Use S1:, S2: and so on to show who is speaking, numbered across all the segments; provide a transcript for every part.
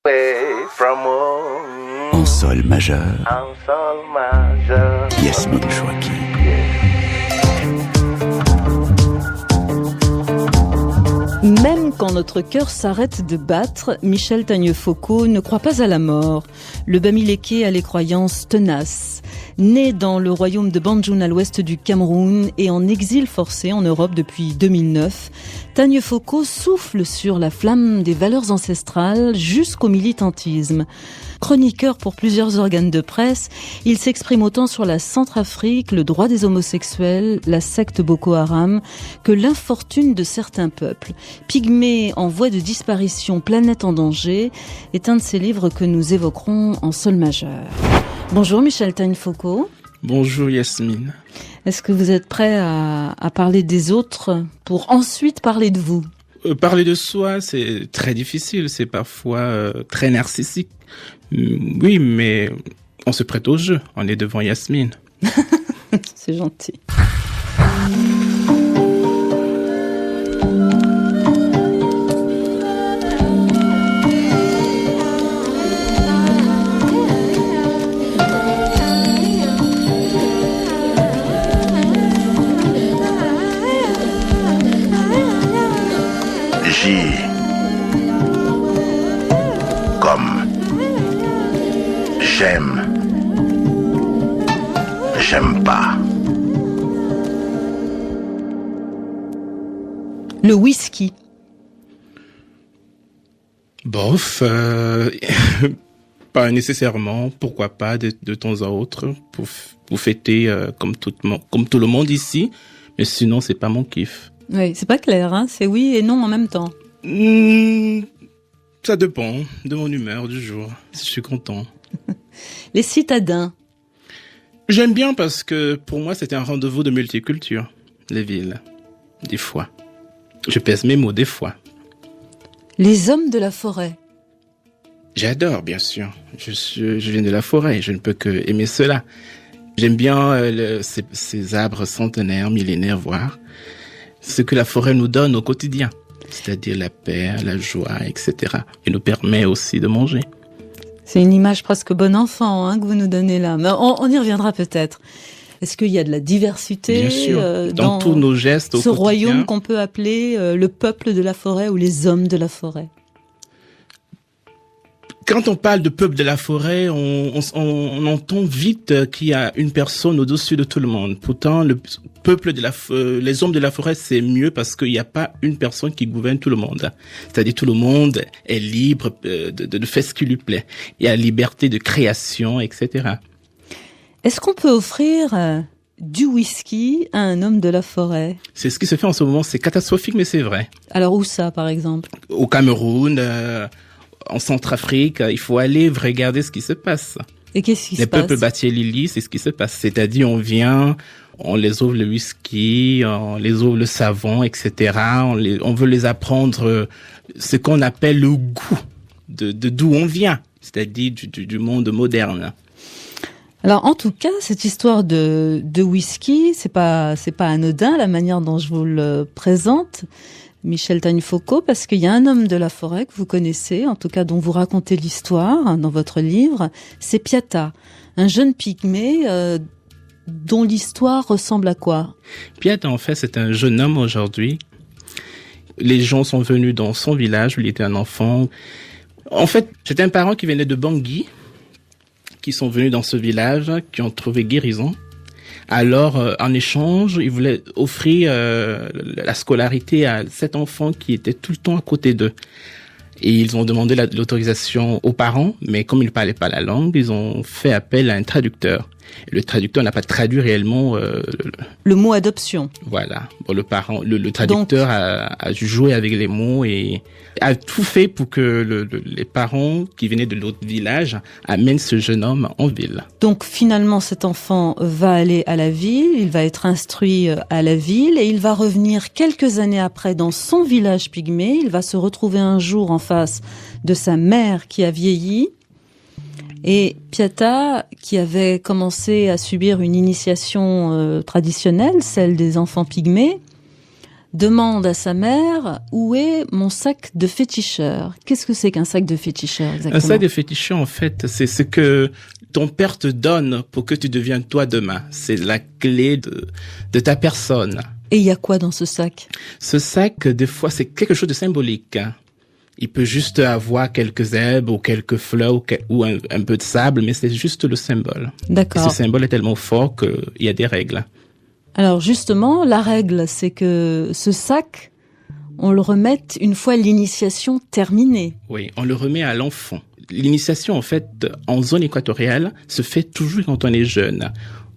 S1: away from home.
S2: En sol majeur.
S1: En sol majeur.
S2: Yasmine Chouaki.
S3: Même quand notre cœur s'arrête de battre, Michel Tagne-Foucault ne croit pas à la mort. Le Bamileke a les croyances tenaces. Né dans le royaume de Banjul à l'ouest du Cameroun et en exil forcé en Europe depuis 2009, Tagne-Foucault souffle sur la flamme des valeurs ancestrales jusqu'au militantisme. Chroniqueur pour plusieurs organes de presse, il s'exprime autant sur la Centrafrique, le droit des homosexuels, la secte Boko Haram, que l'infortune de certains peuples. Pygmée en voie de disparition, planète en danger, est un de ces livres que nous évoquerons en sol majeur. Bonjour Michel Tagne-Foucault.
S4: Bonjour Yasmine.
S3: Est-ce que vous êtes prêt à parler des autres pour ensuite parler de vous ?
S4: Parler de soi, c'est très difficile, c'est parfois très narcissique. Oui, mais on se prête au jeu, on est devant Yasmine.
S3: C'est gentil.
S2: J comme j'aime pas.
S3: Le whisky.
S4: Bof, pas nécessairement, pourquoi pas de temps à autre, pour fêter comme tout le monde ici, mais sinon c'est pas mon kiff.
S3: Oui, c'est pas clair, hein, c'est oui et non en même temps.
S4: Ça dépend de mon humeur du jour, si je suis content.
S3: Les citadins.
S4: J'aime bien parce que pour moi c'est un rendez-vous de multiculture, les villes, des fois. Je pèse mes mots des fois.
S3: Les hommes de la forêt.
S4: J'adore, bien sûr. Je viens de la forêt, je ne peux que aimer cela. J'aime bien ces arbres centenaires, millénaires, voire ce que la forêt nous donne au quotidien, c'est-à-dire la paix, la joie, etc. Et nous permet aussi de manger.
S3: C'est une image presque bon enfant hein, que vous nous donnez là, mais on y reviendra peut-être. Est-ce qu'il y a de la diversité
S4: bien sûr, dans tous nos gestes au
S3: ce
S4: quotidien.
S3: Royaume qu'on peut appeler le peuple de la forêt ou les hommes de la forêt?
S4: Quand on parle de peuple de la forêt, on entend vite qu'il y a une personne au-dessus de tout le monde. Pourtant, le peuple les hommes de la forêt, c'est mieux parce qu'il n'y a pas une personne qui gouverne tout le monde. C'est-à-dire tout le monde est libre de faire ce qui lui plaît. Il y a liberté de création, etc.
S3: Est-ce qu'on peut offrir du whisky à un homme de la forêt?
S4: C'est ce qui se fait en ce moment. C'est catastrophique, mais c'est vrai.
S3: Alors où ça, par exemple?
S4: Au Cameroun, en Centrafrique, il faut aller regarder ce qui se passe.
S3: Et qu'est-ce qui se passe?
S4: Les peuples Batielili, c'est ce qui se passe. C'est-à-dire, on les ouvre le whisky, on les ouvre le savon, etc. On veut les apprendre ce qu'on appelle le goût de d'où on vient, c'est-à-dire du monde moderne.
S3: Alors, en tout cas, cette histoire de whisky, c'est pas anodin, la manière dont je vous le présente. Michel Tagne-Foucault, parce qu'il y a un homme de la forêt que vous connaissez, en tout cas dont vous racontez l'histoire dans votre livre, c'est Piata, un jeune pygmée dont l'histoire ressemble à quoi?
S4: Piata, en fait, c'est un jeune homme aujourd'hui. Les gens sont venus dans son village où il était un enfant. En fait, c'était un parent qui venait de Bangui, qui sont venus dans ce village, qui ont trouvé guérison. Alors, en échange, ils voulaient offrir la scolarité à cet enfant qui était tout le temps à côté d'eux. Et ils ont demandé l'autorisation aux parents, mais comme ils ne parlaient pas la langue, ils ont fait appel à un traducteur. Et le traducteur n'a pas traduit réellement
S3: le mot adoption.
S4: Voilà. Bon, le traducteur a joué avec les mots et a tout fait pour que les parents qui venaient de l'autre village amènent ce jeune homme en ville.
S3: Donc finalement, cet enfant va aller à la ville, il va être instruit à la ville et il va revenir quelques années après dans son village pygmée. Il va se retrouver un jour en face de sa mère qui a vieilli. Et Piata, qui avait commencé à subir une initiation traditionnelle, celle des enfants pygmées, demande à sa mère « Où est mon sac de féticheur ?» Qu'est-ce que c'est qu'un sac de féticheur exactement ?
S4: Un sac de féticheur, en fait, c'est ce que ton père te donne pour que tu deviennes toi demain. C'est la clé de ta personne.
S3: Et il y a quoi dans ce sac ?
S4: Ce sac, des fois, c'est quelque chose de symbolique. Il peut juste avoir quelques herbes ou quelques fleurs ou un peu de sable, mais c'est juste le symbole.
S3: D'accord.
S4: Et ce symbole est tellement fort qu'il y a des règles.
S3: Alors justement, la règle, c'est que ce sac, on le remette une fois l'initiation terminée.
S4: Oui, on le remet à l'enfant. L'initiation, en fait, en zone équatoriale, se fait toujours quand on est jeune.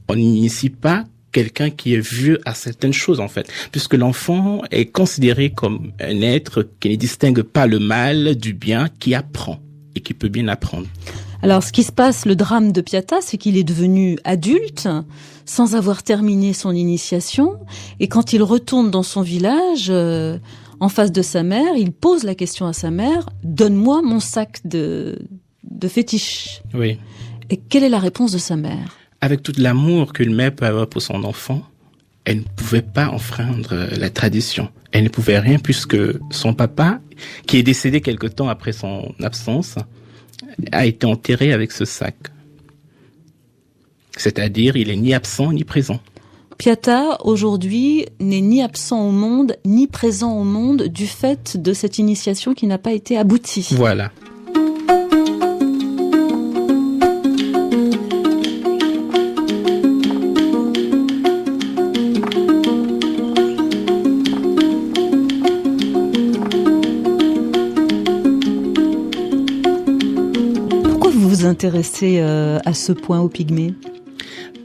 S4: On n'initie pas quelqu'un qui est vieux à certaines choses, en fait, puisque l'enfant est considéré comme un être qui ne distingue pas le mal du bien, qui apprend et qui peut bien apprendre.
S3: Alors, ce qui se passe, le drame de Piata, c'est qu'il est devenu adulte, sans avoir terminé son initiation, et quand il retourne dans son village, en face de sa mère, il pose la question à sa mère, « Donne-moi mon sac de fétiche. »
S4: Oui.
S3: Et quelle est la réponse de sa mère ?
S4: Avec tout l'amour qu'une mère peut avoir pour son enfant, elle ne pouvait pas enfreindre la tradition. Elle ne pouvait rien puisque son papa, qui est décédé quelque temps après son absence, a été enterré avec ce sac. C'est-à-dire, il est ni absent ni présent.
S3: Piata, aujourd'hui, n'est ni absent au monde, ni présent au monde du fait de cette initiation qui n'a pas été aboutie.
S4: Voilà.
S3: Intéressé à ce point aux Pygmées ?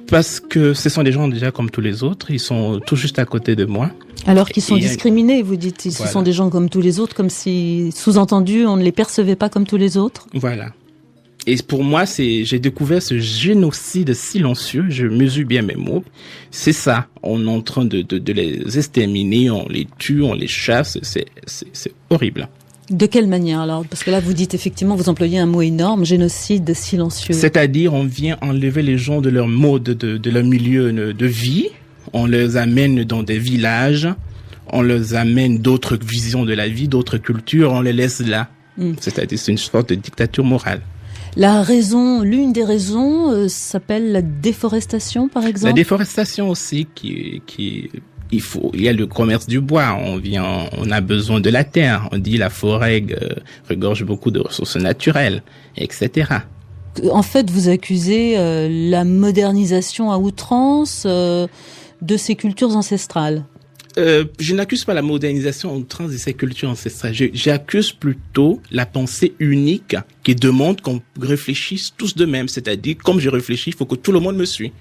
S4: Parce que ce sont des gens déjà comme tous les autres, ils sont tout juste à côté de moi.
S3: Alors qu'ils sont discriminés, vous dites, ce
S4: voilà.
S3: sont des gens comme tous les autres, comme si, sous-entendu, on ne les percevait pas comme tous les autres.
S4: Voilà. Et pour moi, j'ai découvert ce génocide silencieux, je mesure bien mes mots. C'est ça, on est en train de les exterminer, on les tue, on les chasse, c'est horrible.
S3: De quelle manière alors ? Parce que là, vous dites effectivement, vous employez un mot énorme, génocide silencieux.
S4: C'est-à-dire, on vient enlever les gens de leur mode, de leur milieu de vie. On les amène dans des villages. On les amène d'autres visions de la vie, d'autres cultures. On les laisse là. C'est-à-dire, c'est une sorte de dictature morale.
S3: La raison, l'une des raisons s'appelle la déforestation, par exemple.
S4: La déforestation aussi, il y a le commerce du bois, on a besoin de la terre, on dit la forêt regorge beaucoup de ressources naturelles, etc.
S3: En fait, vous accusez la modernisation à outrance de ces cultures ancestrales.
S4: Je n'accuse pas la modernisation à outrance de ces cultures ancestrales, j'accuse plutôt la pensée unique qui demande qu'on réfléchisse tous de même, c'est-à-dire comme je réfléchis, il faut que tout le monde me suive.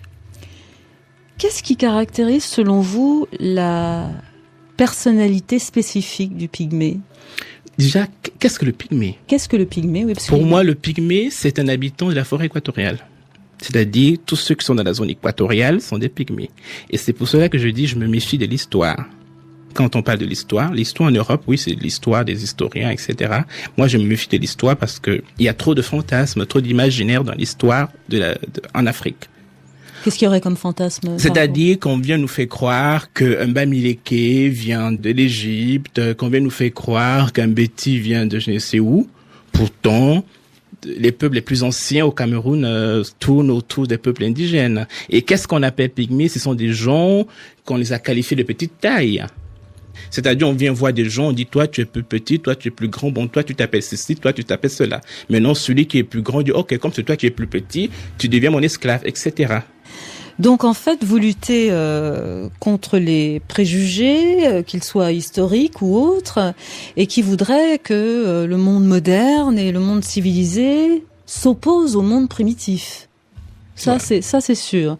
S3: Qu'est-ce qui caractérise, selon vous, la personnalité spécifique du pygmée ?
S4: Déjà, qu'est-ce que le pygmée ?
S3: Qu'est-ce que le pygmée ? Oui,
S4: Pour moi, le pygmée, c'est un habitant de la forêt équatoriale. C'est-à-dire, tous ceux qui sont dans la zone équatoriale sont des pygmées. Et c'est pour cela que je dis, je me méfie de l'histoire. Quand on parle de l'histoire en Europe, oui, c'est l'histoire des historiens, etc. Moi, je me méfie de l'histoire parce que il y a trop de fantasmes, trop d'imaginaire dans l'histoire en Afrique.
S3: Qu'est-ce qu'il y aurait comme fantasme ?
S4: C'est-à-dire qu'on vient nous faire croire qu'un Bamileke vient de l'Égypte, qu'on vient nous faire croire qu'un Béti vient de je ne sais où. Pourtant, les peuples les plus anciens au Cameroun tournent autour des peuples indigènes. Et qu'est-ce qu'on appelle pygmées ? Ce sont des gens qu'on les a qualifiés de petite taille. C'est-à-dire, on vient voir des gens, on dit, toi, tu es plus petit, toi, tu es plus grand, bon, toi, tu t'appelles ceci, toi, tu t'appelles cela. Maintenant, celui qui est plus grand dit, ok, comme c'est toi qui es plus petit, tu deviens mon esclave, etc.
S3: Donc, en fait, vous luttez contre les préjugés, qu'ils soient historiques ou autres, et qui voudraient que le monde moderne et le monde civilisé s'opposent au monde primitif. Ça, c'est sûr.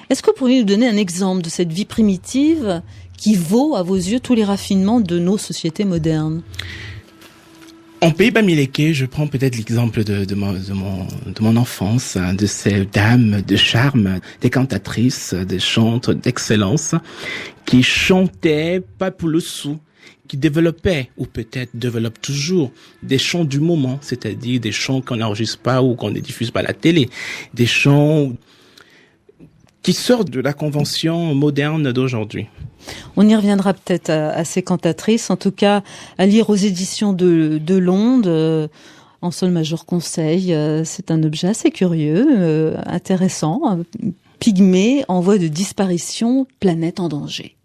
S3: Est-ce que vous pourriez nous donner un exemple de cette vie primitive qui vaut, à vos yeux, tous les raffinements de nos sociétés modernes ?
S4: En pays Bamileke, je prends peut-être l'exemple de mon enfance, hein, de ces dames de charme, des cantatrices, des chantres d'excellence, qui chantaient pas pour le sou, qui développaient, ou peut-être développent toujours, des chants du moment, c'est-à-dire des chants qu'on n'enregistre pas ou qu'on ne diffuse pas à la télé, des chants qui sort de la convention moderne d'aujourd'hui.
S3: On y reviendra peut-être à ces cantatrices, en tout cas à lire aux éditions de Londe. En sol majeur conseil, c'est un objet assez curieux, intéressant. Pygmée en voie de disparition, planète en danger.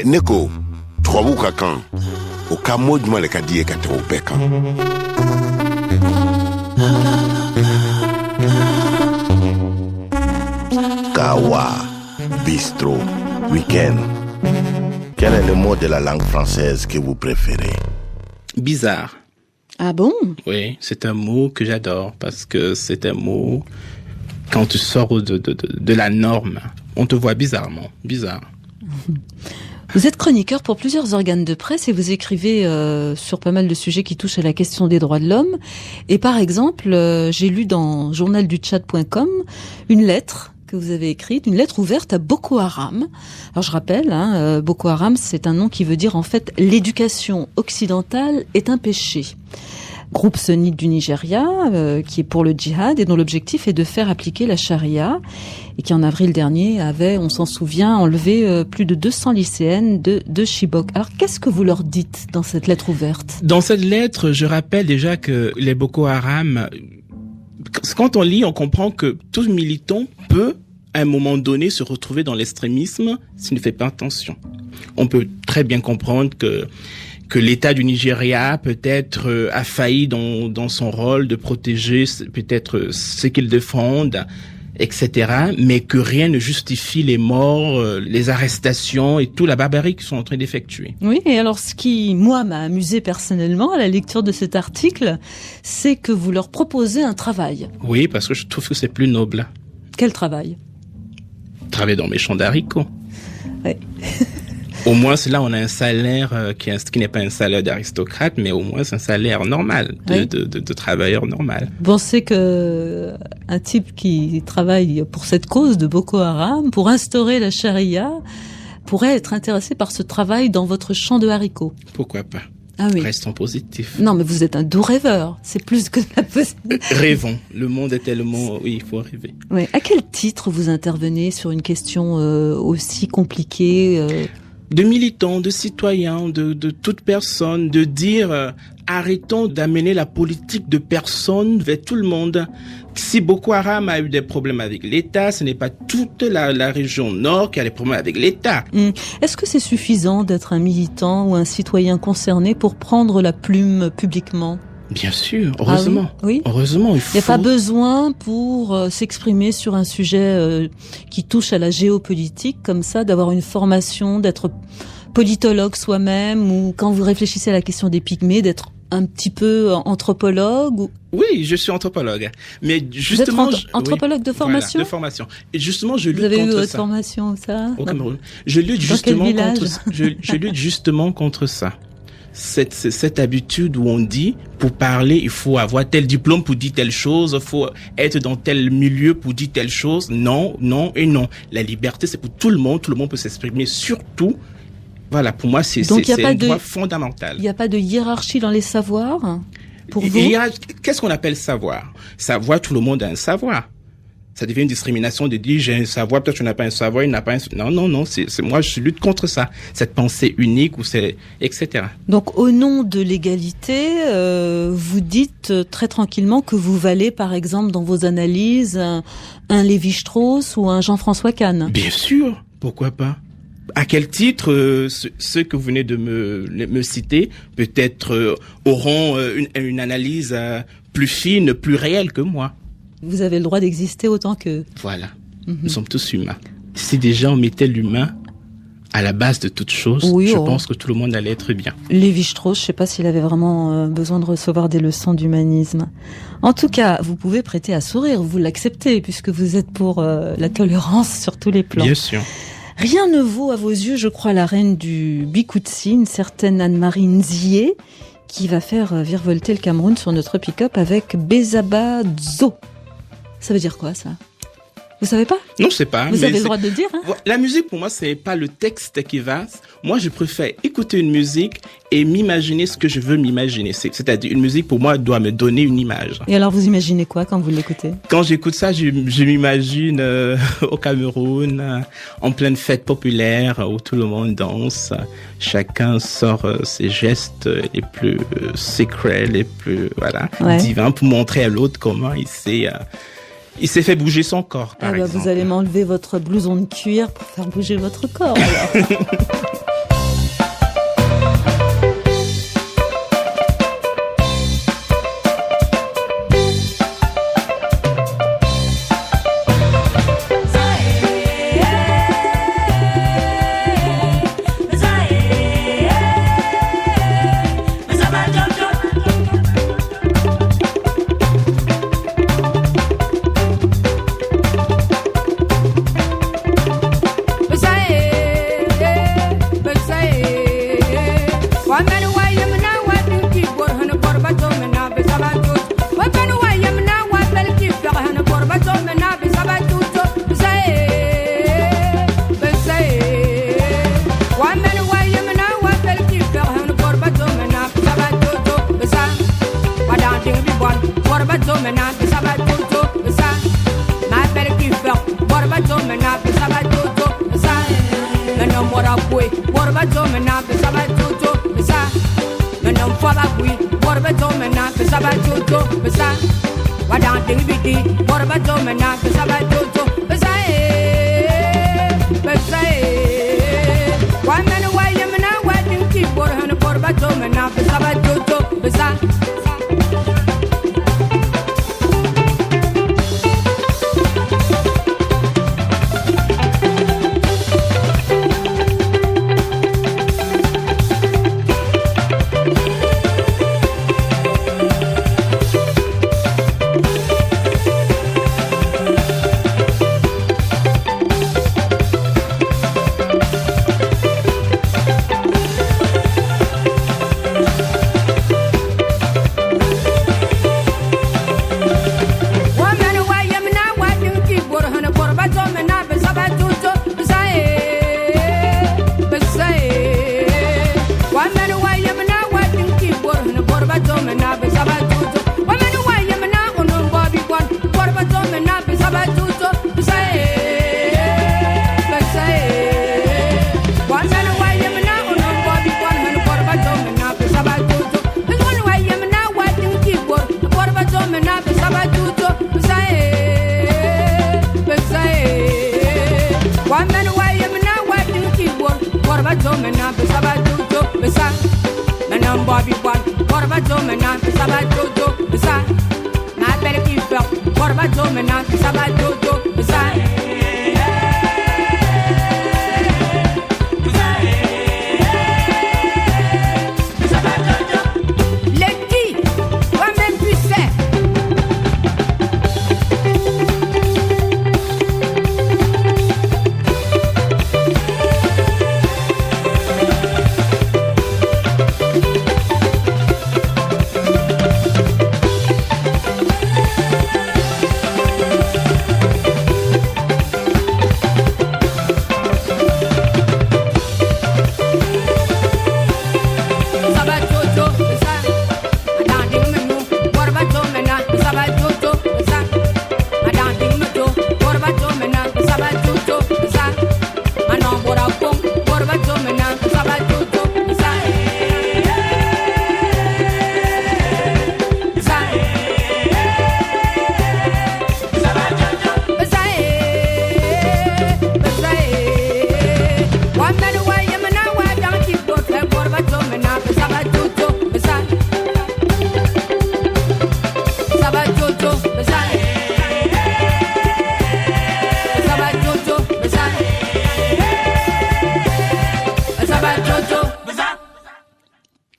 S5: Neko, tubabu ka kan o ka mo juma le ka di ye ka tɛmɛ o bɛɛ kan. Kawa, bistrot, week-end. Quel est le mot de la langue française que vous préférez?
S4: Bizarre.
S3: Ah bon?
S4: Oui, c'est un mot que j'adore parce que c'est un mot, quand tu sors de la norme, on te voit bizarrement. Bizarre.
S3: Vous êtes chroniqueur pour plusieurs organes de presse et vous écrivez sur pas mal de sujets qui touchent à la question des droits de l'homme. Et par exemple, j'ai lu dans journalduchat.com une lettre que vous avez écrite, une lettre ouverte à Boko Haram. Alors je rappelle, Boko Haram, c'est un nom qui veut dire en fait l'éducation occidentale est un péché. Groupe sunnite du Nigeria, qui est pour le djihad et dont l'objectif est de faire appliquer la charia et qui en avril dernier avait, on s'en souvient, enlevé plus de 200 lycéennes de Chibok. Alors qu'est-ce que vous leur dites dans cette lettre ouverte?
S4: Dans cette lettre, je rappelle déjà que les Boko Haram, quand on lit, on comprend que tout militant peut, à un moment donné, se retrouver dans l'extrémisme s'il ne fait pas attention. On peut très bien comprendre que l'État du Nigeria peut-être a failli dans son rôle de protéger peut-être ce qu'ils défendent, etc. Mais que rien ne justifie les morts, les arrestations et toute la barbarie qu'ils sont en train d'effectuer.
S3: Oui, et alors ce qui, moi, m'a amusé personnellement à la lecture de cet article, c'est que vous leur proposez un travail.
S4: Oui, parce que je trouve que c'est plus noble.
S3: Quel travail?
S4: Travailler dans mes champs d'haricots.
S3: Oui.
S4: Au moins, là, on a un salaire qui n'est pas un salaire d'aristocrate, mais au moins c'est un salaire normal, de travailleur normal.
S3: Vous pensez que un type qui travaille pour cette cause de Boko Haram, pour instaurer la charia, pourrait être intéressé par ce travail dans votre champ de haricots?
S4: Pourquoi pas?
S3: Ah oui.
S4: Restons positifs.
S3: Non, mais vous êtes un doux rêveur. C'est plus que la possibilité.
S4: Rêvons. Le monde est tellement... Oui, il faut rêver.
S3: Oui. À quel titre vous intervenez sur une question aussi compliquée
S4: De militants, de citoyens, de toute personne, de dire arrêtons d'amener la politique de personne vers tout le monde. Si Boko Haram a eu des problèmes avec l'État, ce n'est pas toute la région nord qui a des problèmes avec l'État.
S3: Est-ce que c'est suffisant d'être un militant ou un citoyen concerné pour prendre la plume publiquement?
S4: Bien sûr, heureusement.
S3: Ah oui, oui.
S4: Heureusement, il
S3: n'y a pas besoin pour s'exprimer sur un sujet qui touche à la géopolitique comme ça, d'avoir une formation, d'être politologue soi-même, ou quand vous réfléchissez à la question des pygmées, d'être un petit peu anthropologue ou...
S4: Oui, je suis anthropologue. Mais justement...
S3: Vous êtes anthropologue de formation?
S4: Voilà, de formation. Et justement, je lutte contre ça.
S3: Vous avez eu votre formation, ça?
S4: Au Cameroun. Je lutte justement contre ça. Cette habitude où on dit, pour parler, il faut avoir tel diplôme pour dire telle chose, il faut être dans tel milieu pour dire telle chose. Non, non et non. La liberté, c'est pour tout le monde peut s'exprimer, surtout. Voilà, pour moi, c'est un droit fondamental.
S3: Il n'y a pas de hiérarchie dans les savoirs, pour vous?
S4: Qu'est-ce qu'on appelle savoir? Savoir, tout le monde a un savoir. Ça devient une discrimination de dire j'ai un savoir, toi tu n'as pas un savoir, il n'a pas un... Non, c'est moi je lutte contre ça, cette pensée unique ou c'est etc.
S3: Donc au nom de l'égalité, vous dites très tranquillement que vous valez par exemple dans vos analyses un Lévi-Strauss ou un Jean-François Kahn.
S4: Bien sûr, pourquoi pas? À quel titre ceux que vous venez de me citer peut-être auront une analyse plus fine, plus réelle que moi?
S3: Vous avez le droit d'exister autant qu'eux.
S4: Voilà. Nous sommes tous humains. Si déjà on mettait l'humain à la base de toute chose, je pense que tout le monde allait être bien.
S3: Lévi-Strauss, je ne sais pas s'il avait vraiment besoin de recevoir des leçons d'humanisme. En tout cas, vous pouvez prêter à sourire, vous l'acceptez, puisque vous êtes pour la tolérance sur tous les plans.
S4: Bien sûr.
S3: Rien ne vaut à vos yeux, je crois, la reine du Bikoutsi, une certaine Anne-Marie Nzié, qui va faire virevolter le Cameroun sur notre pick-up avec Bezaba Dzo. Ça veut dire quoi, ça? Vous savez pas?
S4: Non, je sais pas.
S3: Vous avez le droit de le dire, hein?
S4: La musique, pour moi, c'est pas le texte qui va. Moi, je préfère écouter une musique et m'imaginer ce que je veux m'imaginer. C'est-à-dire, une musique, pour moi, doit me donner une image.
S3: Et alors, vous imaginez quoi quand vous l'écoutez?
S4: Quand j'écoute ça, je m'imagine au Cameroun, en pleine fête populaire, où tout le monde danse. Chacun sort ses gestes les plus secrets, les plus divins, pour montrer à l'autre comment il s'est fait bouger son corps, par exemple.
S3: Vous allez m'enlever votre blouson de cuir pour faire bouger votre corps, alors.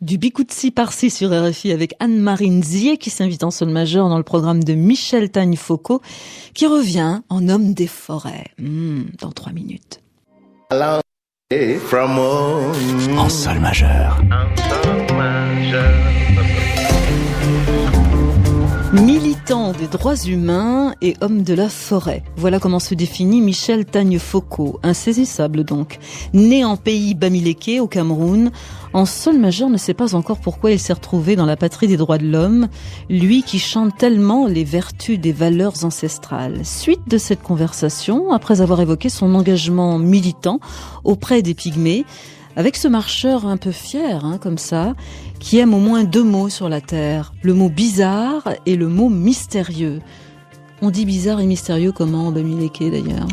S3: Du Bikoutsi par-ci sur RFI avec Anne-Marie Nzié qui s'invite en sol majeur dans le programme de Michel Tagne-Foucault qui revient en homme des forêts dans 3 minutes.
S2: En sol majeur.
S3: Militaire militant des droits humains et homme de la forêt. Voilà comment se définit Michel Tagne-Foucault, insaisissable donc. Né en pays bamiléké au Cameroun, en sol majeur ne sait pas encore pourquoi il s'est retrouvé dans la patrie des droits de l'homme, lui qui chante tellement les vertus des valeurs ancestrales. Suite de cette conversation, après avoir évoqué son engagement militant auprès des Pygmées, avec ce marcheur un peu fier, comme ça, qui aime au moins 2 mots sur la terre, le mot bizarre et le mot mystérieux. On dit bizarre et mystérieux comment en bamiléké d'ailleurs?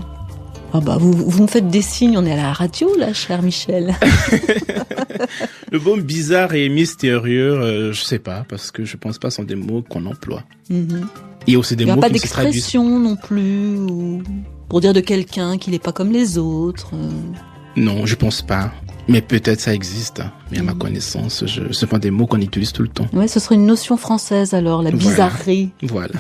S3: Vous me faites des signes, on est à la radio là, cher Michel.
S4: Le mot bizarre et mystérieux, je sais pas, parce que je pense pas que ce sont des mots qu'on emploie.
S3: Mm-hmm.
S4: Il y a aussi des mots qui se traduisent.
S3: Il n'y a pas d'expression non plus, ou pour dire de quelqu'un qu'il n'est pas comme les autres.
S4: Non, je pense pas. Mais peut-être ça existe. Mais à ma connaissance, ce pas des mots qu'on utilise tout le temps.
S3: Ouais, ce serait une notion française alors, la bizarrerie.
S4: Voilà.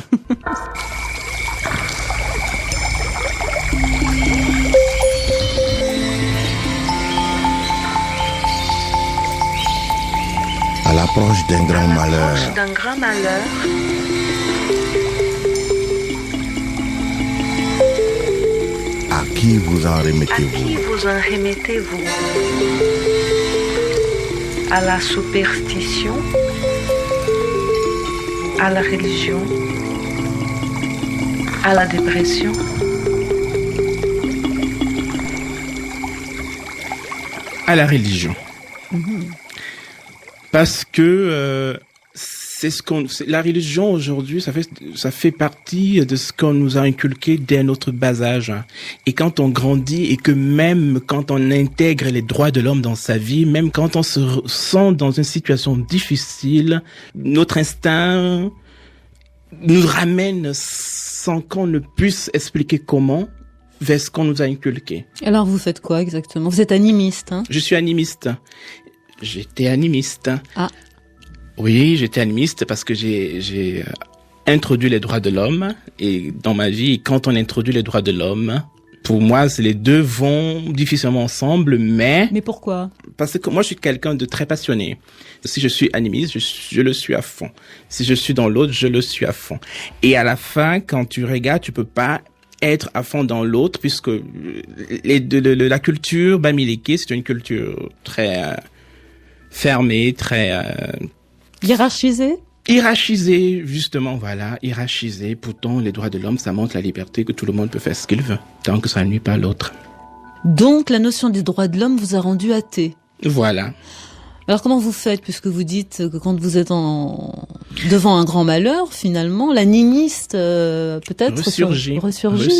S5: À l'approche d'un grand malheur, à qui vous en remettez-vous?
S6: À la superstition, à la religion, à la dépression.
S4: À la religion. Parce que la religion aujourd'hui, ça fait partie de ce qu'on nous a inculqué dès notre bas âge. Et quand on grandit et que même quand on intègre les droits de l'homme dans sa vie, même quand on se sent dans une situation difficile, notre instinct nous ramène sans qu'on ne puisse expliquer comment vers ce qu'on nous a inculqué.
S3: Alors vous faites quoi exactement? Vous êtes animiste,
S4: Je suis animiste. J'étais animiste.
S3: Ah.
S4: Oui, j'étais animiste parce que j'ai introduit les droits de l'homme. Et dans ma vie, quand on introduit les droits de l'homme, pour moi, les deux vont difficilement ensemble, mais...
S3: Mais pourquoi?
S4: Parce que moi, je suis quelqu'un de très passionné. Si je suis animiste, je le suis à fond. Si je suis dans l'autre, je le suis à fond. Et à la fin, quand tu regardes, tu peux pas être à fond dans l'autre, puisque la culture bamiléké, c'est une culture très fermée, très... Hiérarchisé, justement, voilà, hiérarchisé. Pourtant, les droits de l'homme, ça montre la liberté, que tout le monde peut faire ce qu'il veut, tant que ça ne nuit pas à l'autre.
S3: Donc, la notion des droits de l'homme vous a rendu athée.
S4: Voilà.
S3: Alors, comment vous faites, puisque vous dites que quand vous êtes devant un grand malheur, finalement, l'animiste, peut-être
S4: ressurgit.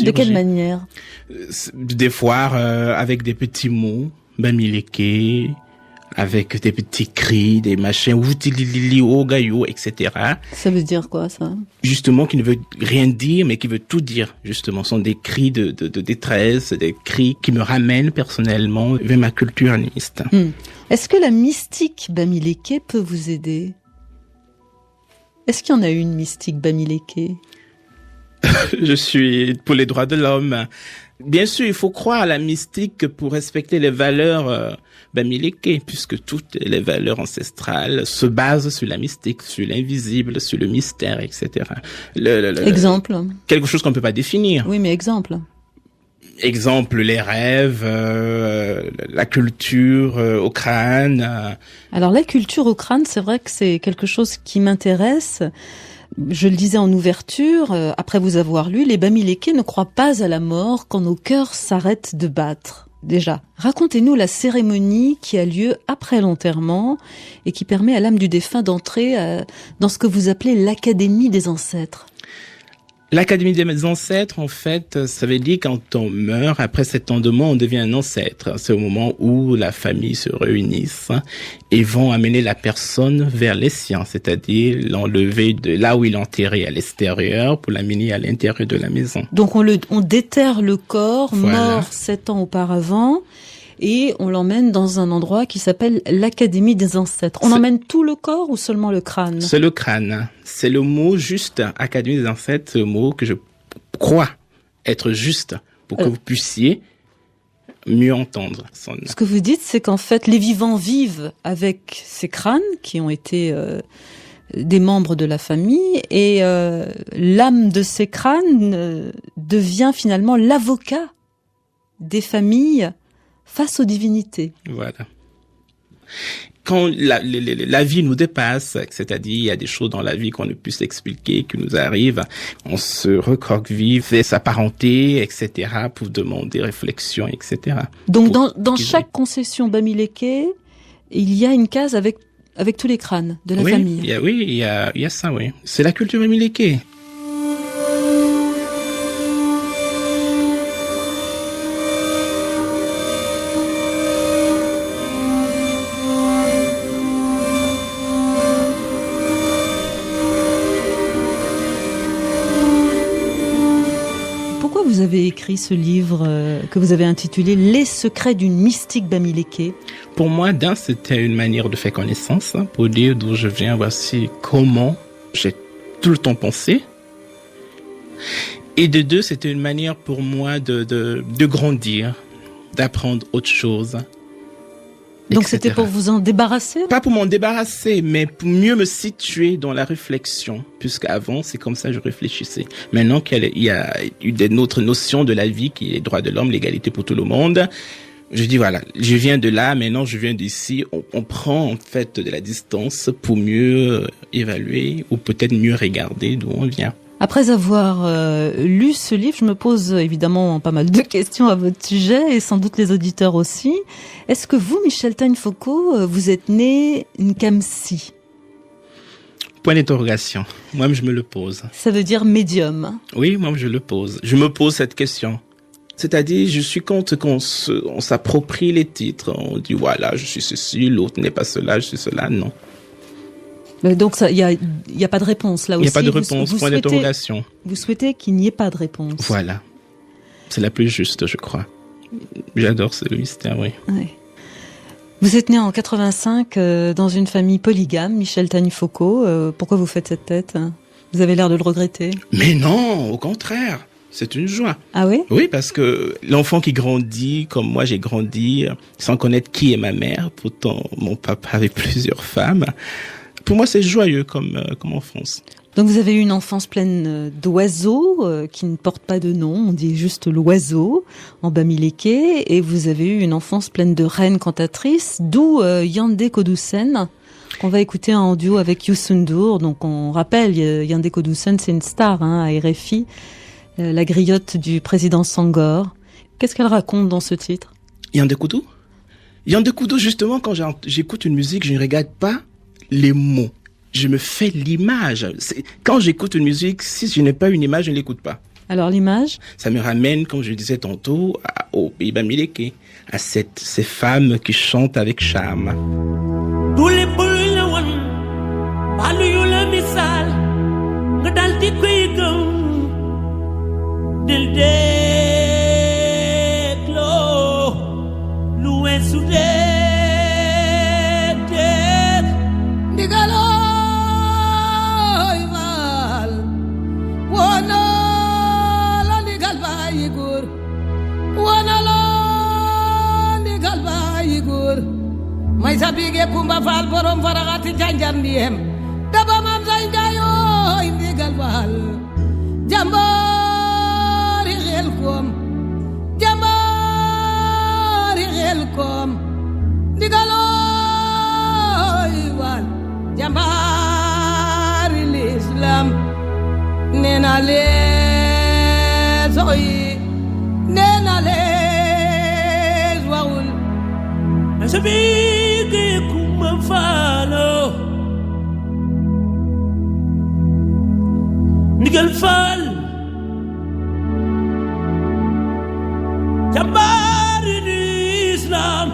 S3: De quelle manière?
S4: Des fois, avec des petits mots, bamiléké, avec des petits cris, des machins, etc.
S3: Ça veut dire quoi, ça?
S4: Justement, qui ne veut rien dire, mais qui veut tout dire, justement. Ce sont des cris de détresse, des cris qui me ramènent personnellement vers ma culture animiste.
S3: Est-ce que la mystique bamiléké peut vous aider? Est-ce qu'il y en a une mystique bamiléké?
S4: Je suis pour les droits de l'homme. Bien sûr, il faut croire à la mystique pour respecter les valeurs bamiléké, puisque toutes les valeurs ancestrales se basent sur la mystique, sur l'invisible, sur le mystère, etc.
S3: Exemple.
S4: Quelque chose qu'on ne peut pas définir.
S3: Oui, mais exemple.
S4: Exemple, les rêves, la culture au crâne.
S3: Alors la culture au crâne, c'est vrai que c'est quelque chose qui m'intéresse. Je le disais en ouverture, après vous avoir lu, les bamiléké ne croient pas à la mort quand nos cœurs s'arrêtent de battre. Déjà, racontez-nous la cérémonie qui a lieu après l'enterrement et qui permet à l'âme du défunt d'entrer dans ce que vous appelez l'académie des ancêtres.
S4: L'académie des ancêtres, en fait, ça veut dire quand on meurt, après 7 ans de mort, on devient un ancêtre. C'est au moment où la famille se réunissent et vont amener la personne vers les siens, c'est-à-dire l'enlever de là où il est enterré à l'extérieur pour l'amener à l'intérieur de la maison.
S3: Donc on déterre le corps,
S4: voilà,
S3: mort 7 ans auparavant, et on l'emmène dans un endroit qui s'appelle l'Académie des ancêtres. On emmène tout le corps ou seulement le crâne?
S4: C'est le crâne. C'est le mot juste, Académie des ancêtres, le mot que je crois être juste pour que vous puissiez mieux entendre son nom.
S3: Ce que vous dites, c'est qu'en fait, les vivants vivent avec ces crânes qui ont été des membres de la famille et l'âme de ces crânes devient finalement l'avocat des familles face aux divinités.
S4: Voilà. Quand la vie nous dépasse, c'est-à-dire il y a des choses dans la vie qu'on ne peut s'expliquer, qui nous arrivent, on se recroqueville, fait sa parenté, etc., pour demander réflexion, etc.
S3: Donc dans chaque concession Bamileke, il y a une case avec tous les crânes de la famille.
S4: Il y a ça, oui. C'est la culture Bamileke.
S3: Vous avez écrit ce livre que vous avez intitulé « Les secrets d'une mystique Bamileke ».
S4: Pour moi, d'un, c'était une manière de faire connaissance, pour dire d'où je viens, voici comment j'ai tout le temps pensé. Et de deux, c'était une manière pour moi de grandir, d'apprendre autre chose.
S3: Donc
S4: etc.
S3: c'était pour vous en débarrasser?
S4: Pas pour m'en débarrasser, mais pour mieux me situer dans la réflexion. Puisqu'avant, c'est comme ça que je réfléchissais. Maintenant qu'il y a eu d'autres notions de la vie, qui est les droits de l'homme, l'égalité pour tout le monde, je dis voilà, je viens de là, maintenant je viens d'ici. On prend en fait de la distance pour mieux évaluer ou peut-être mieux regarder d'où on vient.
S3: Après avoir lu ce livre, je me pose évidemment pas mal de questions à votre sujet et sans doute les auditeurs aussi. Est-ce que vous, Michel Tagne-Foucault, vous êtes né Nkamsi?
S4: Point d'interrogation. Moi-même, je me le pose.
S3: Ça veut dire médium.
S4: Oui, moi, je le pose. Je me pose cette question. C'est-à-dire, je suis contre qu'on s'approprie les titres. On dit, voilà, je suis ceci, l'autre n'est pas cela, je suis cela. Non.
S3: Donc, il y a pas de réponse là aussi.
S4: Il n'y a pas de réponse, point d'interrogation.
S3: Vous souhaitez qu'il n'y ait pas de réponse.
S4: Voilà. C'est la plus juste, je crois. J'adore ce mystère, oui.
S3: Ouais. Vous êtes né en 85 dans une famille polygame, Michel Tagne-Foucault. Pourquoi vous faites cette tête? Vous avez l'air de le regretter.
S4: Mais non, au contraire. C'est une joie.
S3: Ah oui?
S4: Oui, parce que l'enfant qui grandit, comme moi j'ai grandi, sans connaître qui est ma mère, pourtant mon papa avait plusieurs femmes, pour moi c'est joyeux comme enfance.
S3: Donc vous avez eu une enfance pleine d'oiseaux qui ne portent pas de nom, on dit juste l'oiseau en Bamileke, et vous avez eu une enfance pleine de reines cantatrices, d'où Yandé Kodoussen, qu'on va écouter en duo avec Youssou N'Dour. Donc on rappelle, Yandé Kodoussen c'est une star à RFI, la griotte du président Senghor. Qu'est-ce qu'elle raconte dans ce titre?
S4: Yandé Kodou, justement, quand j'écoute une musique, je ne regarde pas les mots. Je me fais l'image. Quand j'écoute une musique, si je n'ai pas une image, je ne l'écoute pas.
S3: Alors l'image?
S4: Ça me ramène, comme je disais tantôt, au pays Bamileke, à ces femmes qui chantent avec charme.
S7: May sabige kumba fal borom faragati janjar ndiem daba mam say jayo indigal fal jambari xel kom digaloy wal jambari l'islam nena le soy nena le waul sabige kumba falo ndigal fal jambari l'islam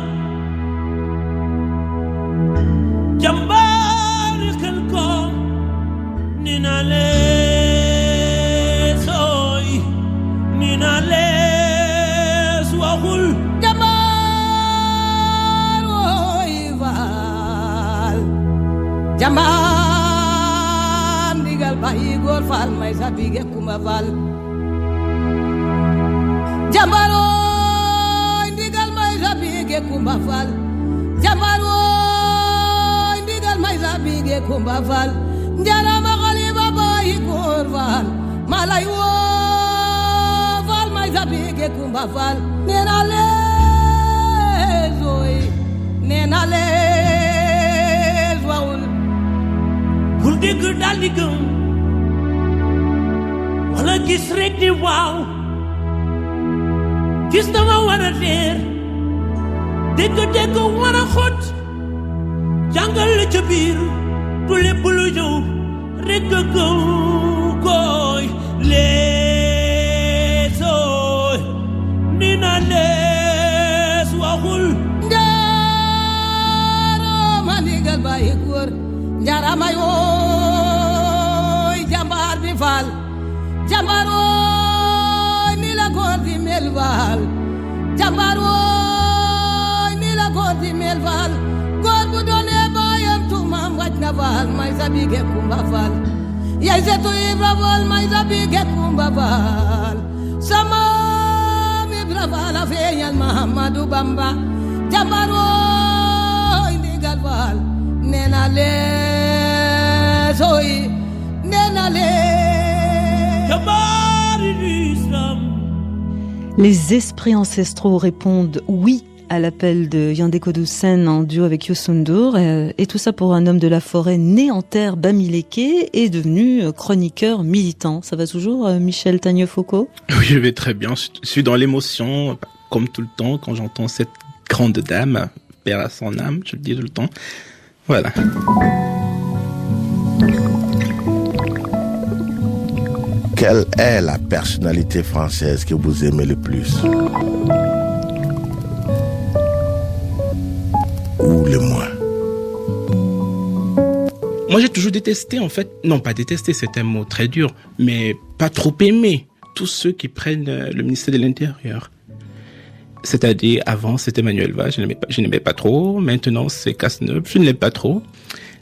S7: jambari kelkom nina le soy nina le swahul jambar ndigal bayi gor fal may sabige kumba fal jambaro ndigal may sabige kumba fal jambaro ndigal may sabige kumba fal Jarama khaliba bayi korval malay wo val may zabige kumba val nenale zoy nenale zwaul
S8: bul dégg dal di gëm wala gis rek di waaw gis dama war a leer dégg war a xóot jàngal la ca biir du lépp lu ñëw rek nga gëm koy leesooy ni na lees waxul
S7: njaarama ndigal bàyyi góor njaarama yooy jàmbaar bi faal jàmbaar wooy ni la góor di mel faal jàmbaar wooy ni la góor di mel faal góor bu doonee baayam tuumam wàcc na faal may sabige kumba faal yaay setu Ibra Faal may sabige kumba faal sama Ibra Faal a feeñal Mahamadu Bamba jàmbaar wooy ndigal faal nee na lees ooy nee na lees
S8: jàmbaari l'islam.
S3: Les esprits ancestraux répondent oui à l'appel de Yandé Codou Sène en duo avec Youssou N'Dour, et tout ça pour un homme de la forêt né en terre Bamileke et devenu chroniqueur militant. Ça va toujours, Michel Tagneux-Foucault?
S4: Oui, je vais très bien. Je suis dans l'émotion, comme tout le temps, quand j'entends cette grande dame, père à son âme, je le dis tout le temps. Voilà.
S5: Quelle est la personnalité française que vous aimez le plus? Ou le moins?
S4: Moi, j'ai toujours détesté, en fait, non pas détester, c'est un mot très dur, mais pas trop aimé tous ceux qui prennent le ministère de l'Intérieur. C'est-à-dire, avant, c'était Manuel Valls, je n'aimais pas trop. Maintenant, c'est Cazeneuve, je ne l'aime pas trop.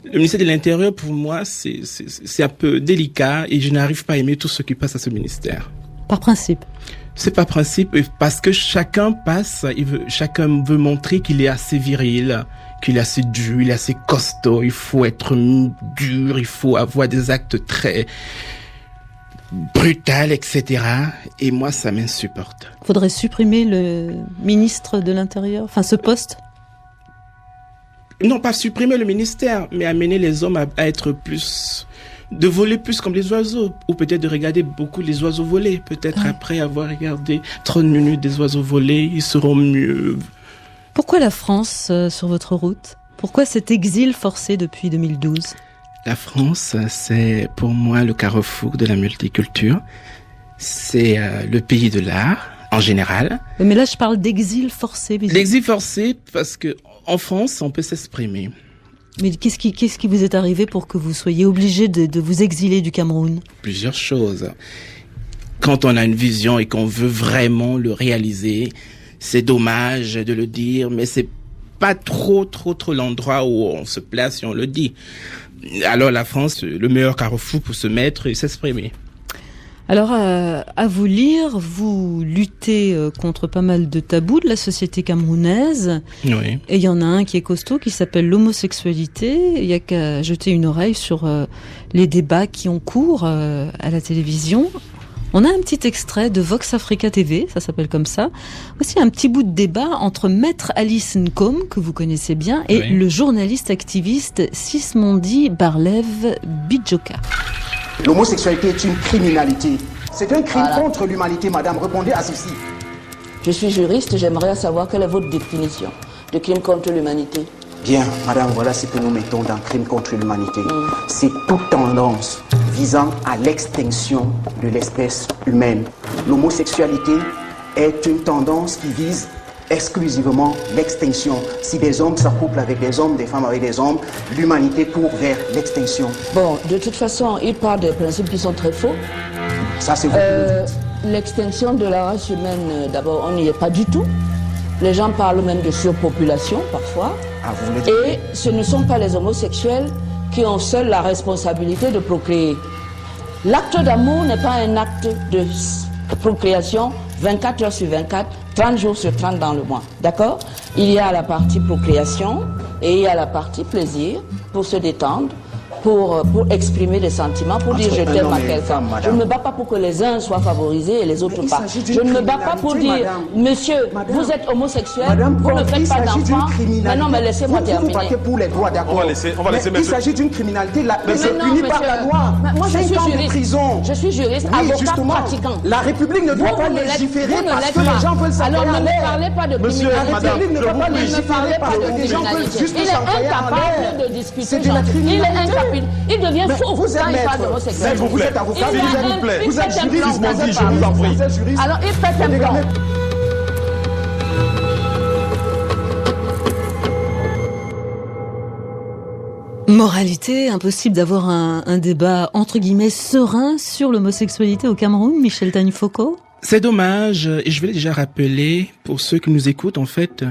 S4: Le ministère de l'Intérieur, pour moi, c'est un peu délicat et je n'arrive pas à aimer tous ceux qui passent à ce ministère.
S3: Par principe?
S4: C'est par principe, parce que chacun passe, chacun veut montrer qu'il est assez viril, qu'il est assez dur, il est assez costaud, il faut être dur, il faut avoir des actes très brutaux, etc. Et moi, ça m'insupporte.
S3: Faudrait supprimer le ministre de l'Intérieur, enfin ce poste?
S4: Non, pas supprimer le ministère, mais amener les hommes à être plus, de voler plus comme les oiseaux, ou peut-être de regarder beaucoup les oiseaux voler. Peut-être après avoir regardé 30 minutes des oiseaux voler, ils seront mieux.
S3: Pourquoi la France sur votre route? Pourquoi cet exil forcé depuis 2012?
S4: La France, c'est pour moi le carrefour de la multiculture. C'est le pays de l'art, en général.
S3: Mais là, je parle d'exil forcé.
S4: L'exil forcé, parce que en France, on peut s'exprimer.
S3: Mais qu'est-ce qui vous est arrivé pour que vous soyez obligé de vous exiler du Cameroun?
S4: Plusieurs choses. Quand on a une vision et qu'on veut vraiment le réaliser, c'est dommage de le dire, mais c'est pas trop l'endroit où on se place et on le dit. Alors la France, le meilleur carrefour pour se mettre et s'exprimer.
S3: Alors, à vous lire, vous luttez contre pas mal de tabous de la société camerounaise.
S4: Oui.
S3: Et il y en a un qui est costaud, qui s'appelle l'homosexualité. Il y a qu'à jeter une oreille sur les débats qui ont cours à la télévision. On a un petit extrait de Vox Africa TV, ça s'appelle comme ça. Aussi un petit bout de débat entre Maître Alice Nkom, que vous connaissez bien, et le journaliste activiste Sismondi Barlev Bidjoka.
S9: L'homosexualité est une criminalité. C'est un crime contre l'humanité, madame. Répondez à ceci.
S10: Je suis juriste, j'aimerais savoir quelle est votre définition de crime contre l'humanité.
S9: Bien, madame, voilà ce que nous mettons dans crime contre l'humanité. C'est toute tendance visant à l'extinction de l'espèce humaine. L'homosexualité est une tendance qui vise exclusivement l'extinction. Si des hommes s'accouplent avec des hommes, des femmes avec des hommes, l'humanité court vers l'extinction.
S10: Bon, de toute façon, il parle des principes qui sont très faux.
S9: Ça, c'est vous.
S10: L'extinction de la race humaine, d'abord, on n'y est pas du tout. Les gens parlent même de surpopulation, parfois.
S9: Ah, vous le dites.
S10: Et ce ne sont pas les homosexuels qui ont seuls la responsabilité de procréer. L'acte d'amour n'est pas un acte de procréation 24 heures sur 24, 30 jours sur 30 dans le mois. D'accord? Il y a la partie procréation et il y a la partie plaisir pour se détendre, pour exprimer des sentiments, pour dire je t'aime à quelqu'un. Je ne me bats pas pour que les uns soient favorisés et les autres pas. Je ne me bats pas pour dire, monsieur, vous êtes homosexuel, vous ne faites pas d'enfants. Mais non, mais laissez-moi terminer.
S11: Pour les droits, d'accord. On va laisser. Il s'agit d'une criminalité, c'est puni par la loi.
S10: Moi, je suis juriste. Je suis juriste, avocat pratiquant.
S11: La République ne doit pas légiférer parce que les gens veulent s'envoyer en l'air.
S10: Alors ne me parlez pas de criminalité.
S11: La République ne doit pas légiférer parce que les gens veulent juste s'envoyer en l'air.
S10: Il est incapable de discuter. Il est incapable. Il devient fou quand il parle d'homosexualité.
S11: Vous êtes avocat, vous êtes juriste,
S10: je vous en prie. Alors il fait un plan.
S3: Moralité, impossible d'avoir un débat entre guillemets serein sur l'homosexualité au Cameroun, Michel Tagno-Foko.
S4: C'est dommage, et je vais déjà rappeler pour ceux qui nous écoutent en fait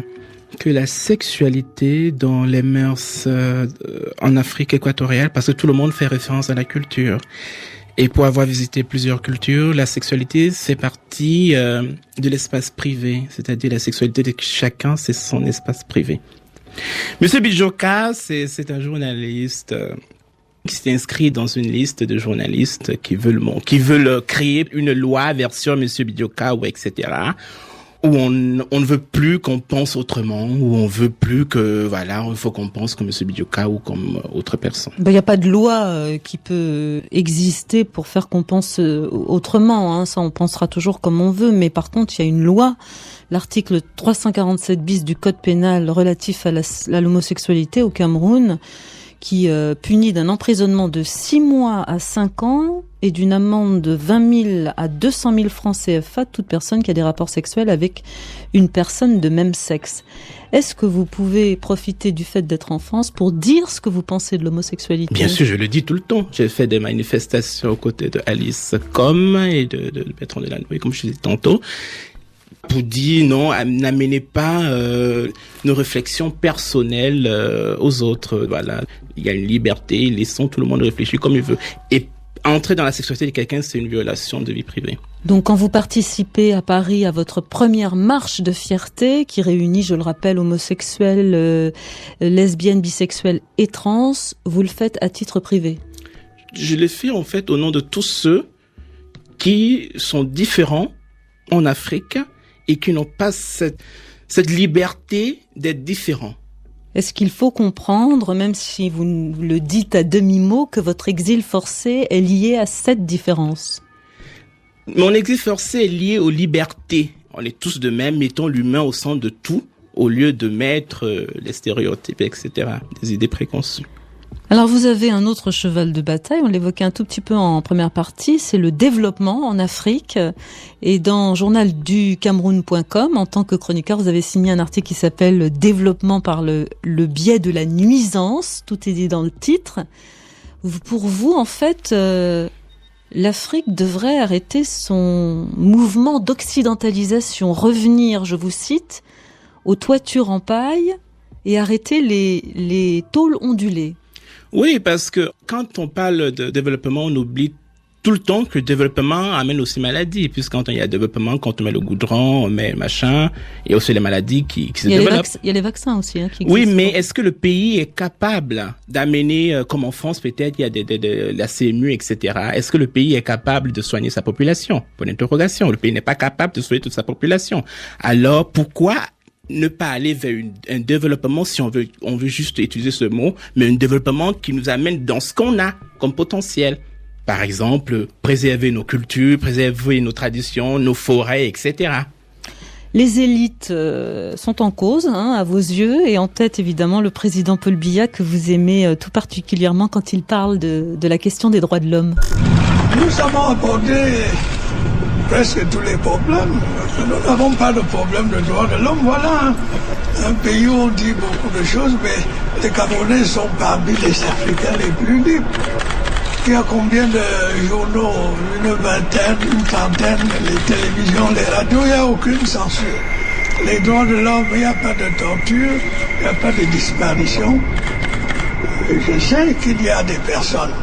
S4: que la sexualité dans les mœurs en Afrique équatoriale, parce que tout le monde fait référence à la culture. Et pour avoir visité plusieurs cultures, la sexualité fait partie de l'espace privé, c'est-à-dire la sexualité de chacun, c'est son espace privé. Monsieur Bidjoka, c'est un journaliste qui s'est inscrit dans une liste de journalistes qui veulent créer une loi version Monsieur Bidjoka ou etc. où on ne veut plus qu'on pense autrement, où on veut plus que il faut qu'on pense comme Monsieur Bidjoka ou comme autre personne.
S3: Il n'y a pas de loi qui peut exister pour faire qu'on pense autrement. Ça, on pensera toujours comme on veut. Mais par contre, il y a une loi. L'article 347 bis du Code pénal relatif à l'homosexualité au Cameroun qui punit d'un emprisonnement de 6 mois à 5 ans et d'une amende de 20 000 à 200 000 francs CFA toute personne qui a des rapports sexuels avec une personne de même sexe. Est-ce que vous pouvez profiter du fait d'être en France pour dire ce que vous pensez de l'homosexualité?
S4: Bien sûr, je le dis tout le temps. J'ai fait des manifestations aux côtés de Alice Com et de Bertrand Delanoë, comme je disais tantôt, pour dire non, n'amenez pas nos réflexions personnelles aux autres. Voilà, il y a une liberté, laissons tout le monde réfléchir comme il veut. Et entrer dans la sexualité de quelqu'un, c'est une violation de vie privée.
S3: Donc quand vous participez à Paris à votre première marche de fierté qui réunit, je le rappelle, homosexuels, lesbiennes, bisexuels et trans, vous le faites à titre privé?
S4: Je le fais en fait au nom de tous ceux qui sont différents en Afrique et qui n'ont pas cette liberté d'être différents.
S3: Est-ce qu'il faut comprendre, même si vous le dites à demi-mot, que votre exil forcé est lié à cette différence?
S4: Mon exil forcé est lié aux libertés. On est tous de même, mettons l'humain au centre de tout, au lieu de mettre les stéréotypes, etc., des idées préconçues.
S3: Alors vous avez un autre cheval de bataille, on l'évoquait un tout petit peu en première partie, c'est le développement en Afrique. Et dans journalducameroun.com, en tant que chroniqueur, vous avez signé un article qui s'appelle « Développement par le biais de la nuisance », tout est dit dans le titre. Pour vous, en fait, l'Afrique devrait arrêter son mouvement d'occidentalisation, revenir, je vous cite, aux toitures en paille et arrêter les tôles ondulées.
S4: Oui, parce que quand on parle de développement, on oublie tout le temps que le développement amène aussi maladie, puisque quand il y a développement, quand on met le goudron, on met machin, il y a aussi les maladies qui se développent.
S3: Il y a les vaccins aussi qui existent.
S4: Oui, mais est-ce que le pays est capable d'amener, comme en France peut-être, il y a la CMU, etc. Est-ce que le pays est capable de soigner sa population? Bonne interrogation. Le pays n'est pas capable de soigner toute sa population. Alors pourquoi ne pas aller vers un développement, si on veut juste utiliser ce mot, mais un développement qui nous amène dans ce qu'on a comme potentiel. Par exemple, préserver nos cultures, préserver nos traditions, nos forêts, etc.
S3: Les élites sont en cause, à vos yeux, et en tête évidemment le président Paul Biya que vous aimez tout particulièrement quand il parle de la question des droits de l'homme.
S12: Nous avons abordé presque tous les problèmes. Nous n'avons pas de problème de droits de l'homme. Voilà un pays où on dit beaucoup de choses, mais les Camerounais sont parmi les Africains les plus libres. Il y a combien de journaux? Une vingtaine, une trentaine, les télévisions, les radios, il n'y a aucune censure. Les droits de l'homme, il n'y a pas de torture, il n'y a pas de disparition. Je sais qu'il y a des personnes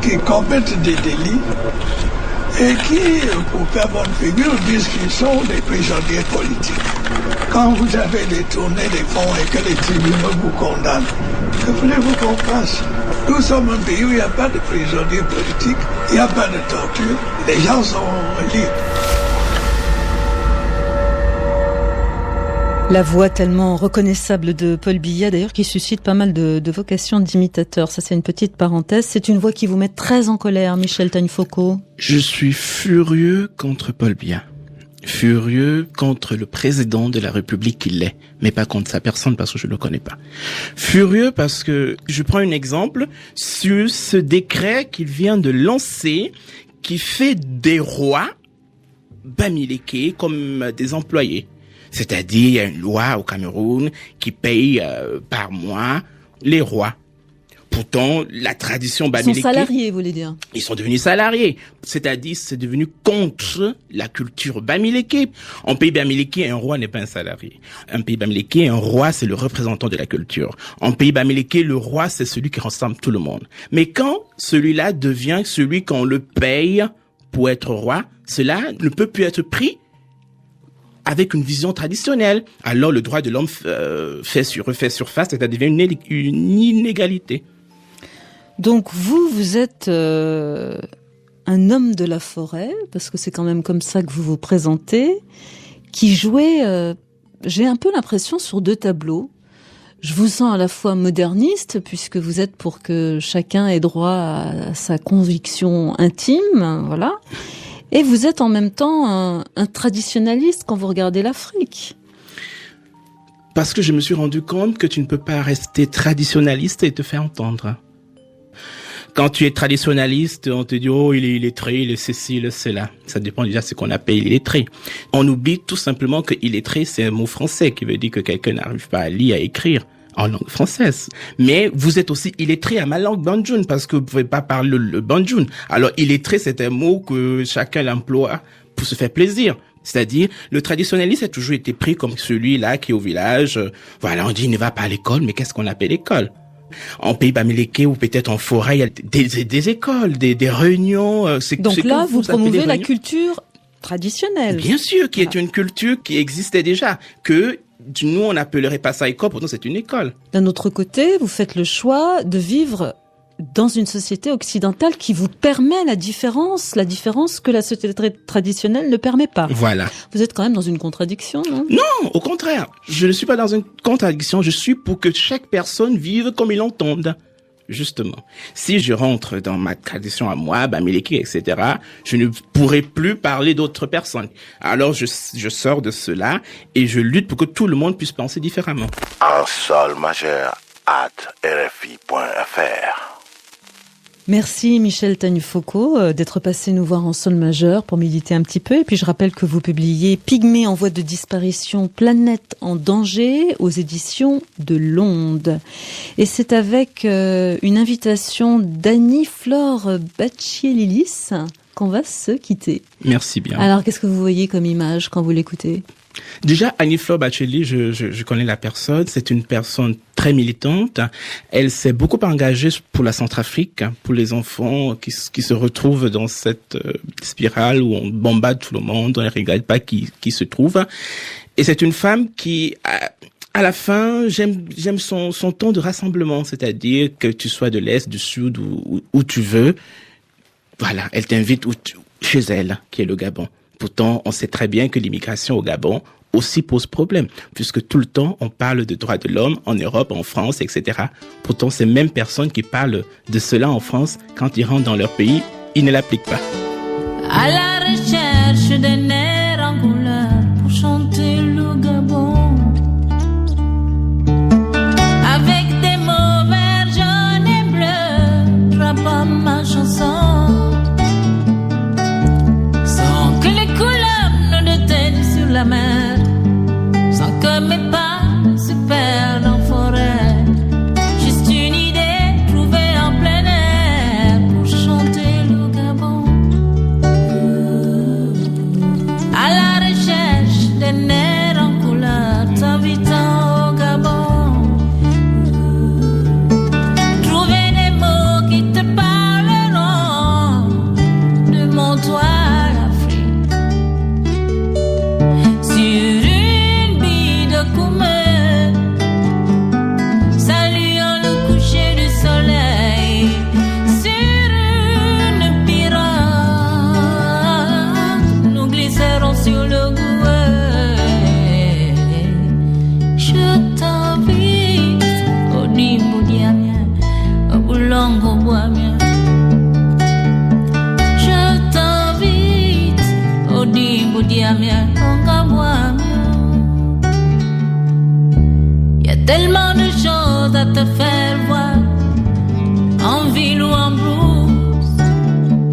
S12: qui commettent des délits et qui, pour faire bonne figure, disent qu'ils sont des prisonniers politiques. Quand vous avez détourné des fonds et que les tribunaux vous condamnent, que voulez-vous qu'on fasse? Nous sommes un pays où il n'y a pas de prisonniers politiques, il n'y a pas de torture, les gens sont libres.
S3: La voix tellement reconnaissable de Paul Biya, d'ailleurs, qui suscite pas mal de vocations d'imitateurs. Ça, c'est une petite parenthèse. C'est une voix qui vous met très en colère, Michel Tagne-Foucault.
S4: Je suis furieux contre Paul Biya. Furieux contre le président de la République qu'il est, mais pas contre sa personne parce que je le connais pas. Furieux parce que, je prends un exemple, sur ce décret qu'il vient de lancer, qui fait des rois Bamileke comme des employés. C'est-à-dire, il y a une loi au Cameroun qui paye par mois les rois. Pourtant, la tradition Bamileke...
S3: Ils sont salariés, vous voulez dire?
S4: Ils sont devenus salariés. C'est-à-dire, c'est devenu contre la culture Bamileke. En pays Bamileke, un roi n'est pas un salarié. Un pays Bamileke, un roi, c'est le représentant de la culture. En pays Bamileke, le roi, c'est celui qui rassemble tout le monde. Mais quand celui-là devient celui qu'on le paye pour être roi, cela ne peut plus être pris avec une vision traditionnelle. Alors le droit de l'homme refait surface et ça devient une inégalité.
S3: Donc vous êtes un homme de la forêt, parce que c'est quand même comme ça que vous vous présentez, qui jouait, j'ai un peu l'impression, sur deux tableaux. Je vous sens à la fois moderniste, puisque vous êtes pour que chacun ait droit à sa conviction intime, voilà. Et vous êtes en même temps un traditionnaliste quand vous regardez l'Afrique.
S4: Parce que je me suis rendu compte que tu ne peux pas rester traditionnaliste et te faire entendre. Quand tu es traditionnaliste, on te dit, oh, il est illettré, il est ceci, il est cela. Ça dépend déjà de ce qu'on appelle illettré. On oublie tout simplement que illettré, c'est un mot français qui veut dire que quelqu'un n'arrive pas à lire, à écrire en langue française. Mais vous êtes aussi illettré à ma langue Banjoun parce que vous pouvez pas parler le Banjoun. Alors illettré, c'est un mot que chacun l'emploie pour se faire plaisir. C'est-à-dire, le traditionnaliste a toujours été pris comme celui-là qui est au village. Voilà, on dit il ne va pas à l'école, mais qu'est-ce qu'on appelle l'école? En pays Bamileke ou peut-être en forêt, il y a des écoles, des réunions.
S3: Donc là, vous promouvez la culture traditionnelle.
S4: Bien sûr, qui est une culture qui existait déjà, que nous, on n'appellerait pas ça école, pourtant c'est une école.
S3: D'un autre côté, vous faites le choix de vivre dans une société occidentale qui vous permet la différence que la société traditionnelle ne permet pas.
S4: Voilà.
S3: Vous êtes quand même dans une contradiction, non?
S4: Non, au contraire. Je ne suis pas dans une contradiction. Je suis pour que chaque personne vive comme il l'entende. Justement. Si je rentre dans ma tradition à moi, Bamileke, etc., je ne pourrai plus parler d'autres personnes. Alors, je sors de cela et je lutte pour que tout le monde puisse penser différemment.
S5: En sol majeur @rfi.fr.
S3: Merci Michel Tagne-Foucault d'être passé nous voir en sol majeur pour méditer un petit peu. Et puis je rappelle que vous publiez Pygmée en voie de disparition, Planète en danger aux éditions de l'Onde. Et c'est avec une invitation d'Annie-Flore Bachier-Lilis qu'on va se quitter.
S4: Merci bien.
S3: Alors qu'est-ce que vous voyez comme image quand vous l'écoutez ?
S4: Déjà, Annie-Flore Bachier, je connais la personne. C'est une personne très militante. Elle s'est beaucoup engagée pour la Centrafrique, pour les enfants qui se retrouvent dans cette spirale où on bombarde tout le monde, on ne regarde pas qui se trouve. Et c'est une femme qui, à la fin, j'aime son ton de rassemblement, c'est-à-dire que tu sois de l'Est, du Sud, où tu veux. Voilà, elle t'invite chez elle, qui est le Gabon. Pourtant, on sait très bien que l'immigration au Gabon aussi pose problème, puisque tout le temps, on parle de droits de l'homme en Europe, en France, etc. Pourtant, ces mêmes personnes qui parlent de cela en France, quand ils rentrent dans leur pays, ils ne l'appliquent pas.
S13: À la recherche des nerfs en couleur pour chanter le Gabon. Avec des mots verts, jaunes et bleus, frappant ma chanson. La mer, sans que mes pas se perdent en forêt. Juste une idée trouvée en plein air pour chanter le Gabon. À la recherche tellement de choses à te faire voir, en ville ou en blues.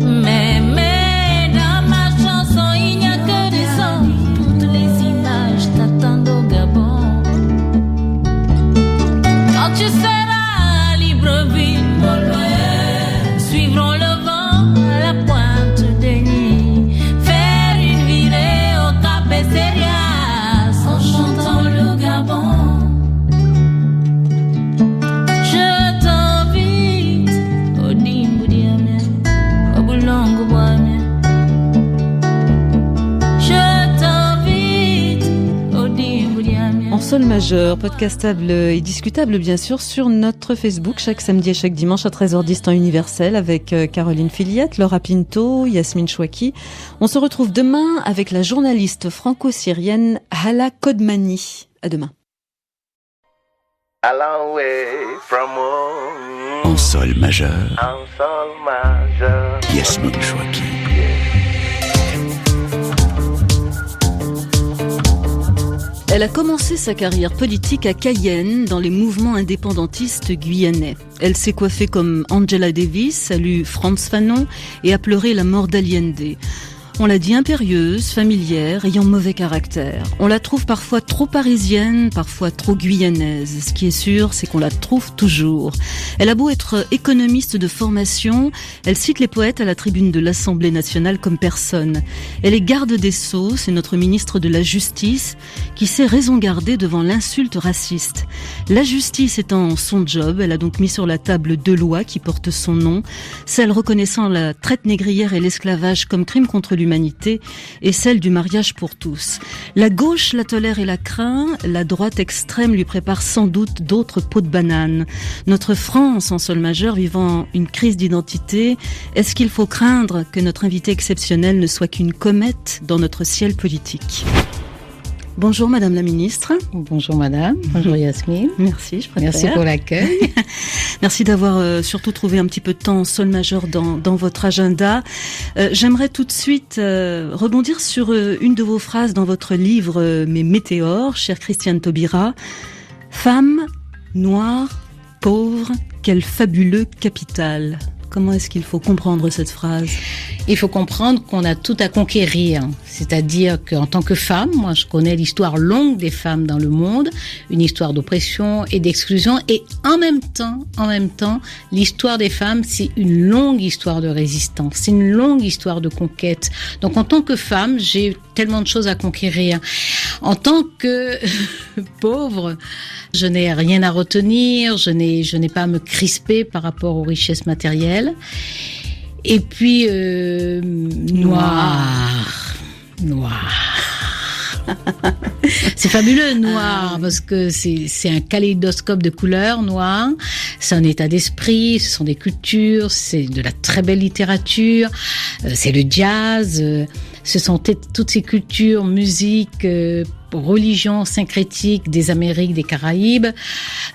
S13: Mais dans ma chanson, il n'y a que des sons. Toutes les images t'attendent au Gabon. Quand tu seras à Libreville, suivrons le vent à la pointe des nids, faire une virée au Cap-Esseria en chantant le Gabon. Je t'invite au Dimboudiamien, au Boulongo-Boamien. Je t'invite au Dimboudiamien.
S3: En sol majeur, podcastable et discutable bien sûr sur notre Facebook chaque samedi et chaque dimanche à 13h10 temps universel avec Caroline Fillette, Laura Pinto, Yasmine Chouaki. On se retrouve demain avec la journaliste franco-syrienne Hala Kodmani. À demain.
S1: A long way from home.
S2: En sol majeur,
S1: En sol majeur.
S2: Yasmine Chouaki.
S3: Elle a commencé sa carrière politique à Cayenne, dans les mouvements indépendantistes guyanais. Elle s'est coiffée comme Angela Davis, a lu Frantz Fanon et a pleuré la mort d'Allende. On l'a dit impérieuse, familière, ayant mauvais caractère. On la trouve parfois trop parisienne, parfois trop guyanaise. Ce qui est sûr, c'est qu'on la trouve toujours. Elle a beau être économiste de formation, elle cite les poètes à la tribune de l'Assemblée nationale comme personne. Elle est garde des Sceaux, c'est notre ministre de la Justice, qui sait raison garder devant l'insulte raciste. La justice étant son job, elle a donc mis sur la table 2 lois qui portent son nom, celle reconnaissant la traite négrière et l'esclavage comme crime contre l'humanité et celle du mariage pour tous. La gauche la tolère et la craint, la droite extrême lui prépare sans doute d'autres pots de banane. Notre France en sol majeur vivant une crise d'identité, est-ce qu'il faut craindre que notre invité exceptionnel ne soit qu'une comète dans notre ciel politique ? Bonjour Madame la Ministre.
S14: Bonjour Madame, bonjour Yasmine.
S3: Merci, je préfère.
S14: Merci pour l'accueil.
S3: Merci d'avoir surtout trouvé un petit peu de temps en sol majeur dans votre agenda. J'aimerais tout de suite rebondir sur une de vos phrases dans votre livre Mes météores, chère Christiane Taubira. Femme, noire, pauvre, quel fabuleux capital. Comment est-ce qu'il faut comprendre cette phrase ?
S14: Il faut comprendre qu'on a tout à conquérir. C'est-à-dire qu'en tant que femme, moi je connais l'histoire longue des femmes dans le monde, une histoire d'oppression et d'exclusion, et en même temps, l'histoire des femmes, c'est une longue histoire de résistance, c'est une longue histoire de conquête. Donc en tant que femme, j'ai tellement de choses à conquérir. En tant que pauvre, je n'ai rien à retenir, je n'ai pas à me crisper par rapport aux richesses matérielles. Et puis, noir. C'est fabuleux, noir, parce que c'est un kaléidoscope de couleurs, noir. C'est un état d'esprit, ce sont des cultures, c'est de la très belle littérature, c'est le jazz, ce sont toutes ces cultures, musique, religion syncrétique des Amériques, des Caraïbes.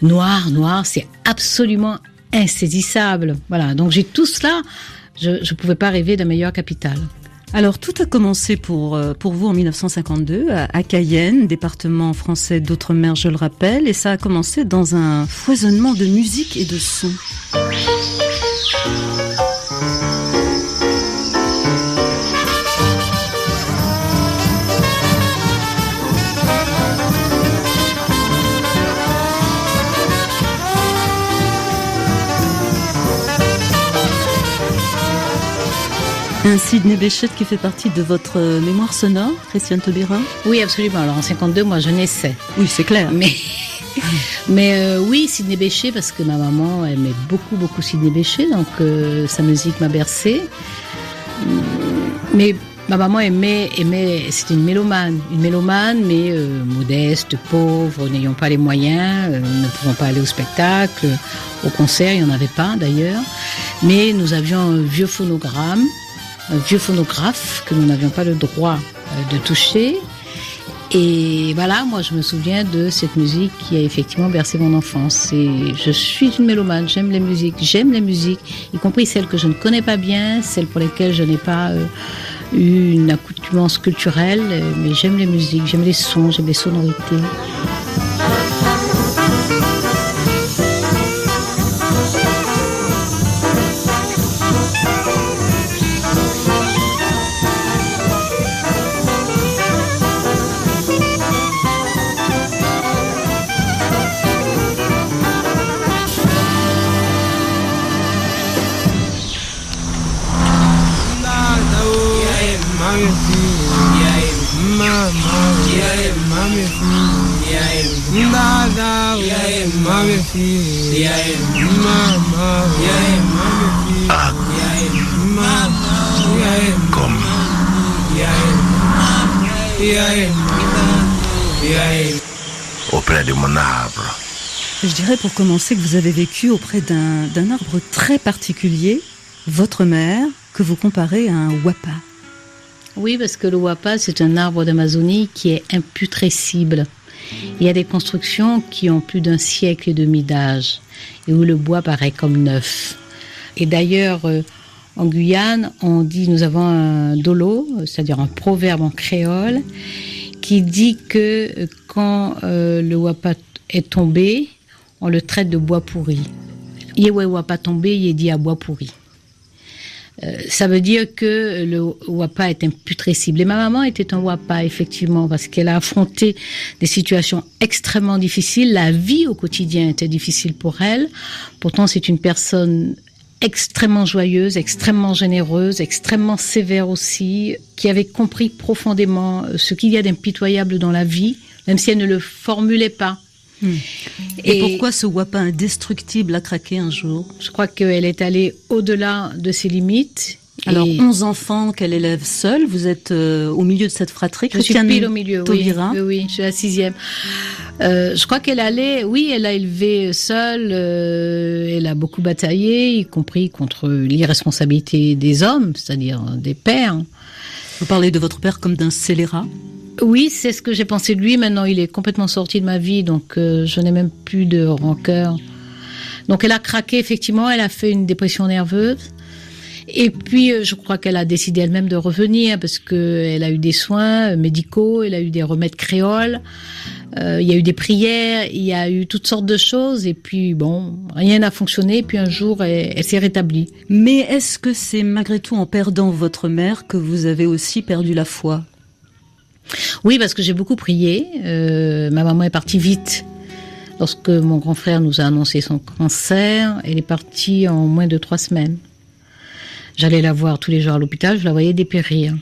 S14: Noir, c'est absolument insaisissable. Voilà, donc j'ai tout cela. Je pouvais pas rêver d'un meilleur capital.
S3: Alors, tout a commencé pour vous en 1952 à Cayenne, département français d'Outre-mer, je le rappelle, et ça a commencé dans un foisonnement de musique et de sons. Un Sidney Bechet qui fait partie de votre mémoire sonore, Christiane Taubira ?
S14: Oui, absolument. Alors en 52, moi je naissais.
S3: Oui, c'est clair.
S14: Mais oui, Sidney Bechet, parce que ma maman aimait beaucoup Sidney Bechet, donc sa musique m'a bercée. Mais ma maman aimait, c'était une mélomane, mais modeste, pauvre, n'ayant pas les moyens, ne pouvant pas aller au spectacle, au concert, il n'y en avait pas d'ailleurs. Mais nous avions un vieux phonographe que nous n'avions pas le droit de toucher. Et voilà, moi je me souviens de cette musique qui a effectivement bercé mon enfance. Et je suis une mélomane, j'aime les musiques, y compris celles que je ne connais pas bien, celles pour lesquelles je n'ai pas eu une accoutumance culturelle, mais j'aime les musiques, j'aime les sons, j'aime les sonorités.
S5: Comme auprès de mon arbre.
S3: Je dirais pour commencer que vous avez vécu auprès d'un arbre très particulier, votre mère, que vous comparez à un wapa.
S14: Oui, parce que le wapa, c'est un arbre d'Amazonie qui est imputrescible. Il y a des constructions qui ont plus d'1 siècle et demi d'âge et où le bois paraît comme neuf. Et d'ailleurs, en Guyane, on dit, nous avons un dolo, c'est-à-dire un proverbe en créole, qui dit que quand le wapa est tombé, on le traite de bois pourri. Yewe wapa tombé, il est dit à bois pourri. Ça veut dire que le wapa est imputrescible. Et ma maman était un wapa, effectivement, parce qu'elle a affronté des situations extrêmement difficiles. La vie au quotidien était difficile pour elle. Pourtant, c'est une personne extrêmement joyeuse, extrêmement généreuse, extrêmement sévère aussi, qui avait compris profondément ce qu'il y a d'impitoyable dans la vie, même si elle ne le formulait pas.
S3: Et pourquoi ce wapa indestructible a craqué un jour?
S14: Je crois qu'elle est allée au-delà de ses limites.
S3: Alors, 11 enfants qu'elle élève seule, vous êtes au milieu de cette fratrie.
S14: Je suis pile au milieu, oui, je suis la 6e. Je crois qu'elle allait, elle a élevé seule, elle a beaucoup bataillé, y compris contre l'irresponsabilité des hommes, c'est-à-dire des pères.
S3: Vous parlez de votre père comme d'un scélérat?
S14: Oui, c'est ce que j'ai pensé de lui. Maintenant, il est complètement sorti de ma vie, donc je n'ai même plus de rancœur. Donc, elle a craqué, effectivement, elle a fait une dépression nerveuse. Et puis, je crois qu'elle a décidé elle-même de revenir parce qu'elle a eu des soins médicaux, elle a eu des remèdes créoles, il y a eu des prières, il y a eu toutes sortes de choses. Et puis, bon, rien n'a fonctionné. Et puis, un jour, elle s'est rétablie.
S3: Mais est-ce que c'est malgré tout en perdant votre mère que vous avez aussi perdu la foi?
S14: Oui, parce que j'ai beaucoup prié. Ma maman est partie vite. Lorsque mon grand frère nous a annoncé son cancer, elle est partie en moins de 3 semaines. J'allais la voir tous les jours à l'hôpital, je la voyais dépérir.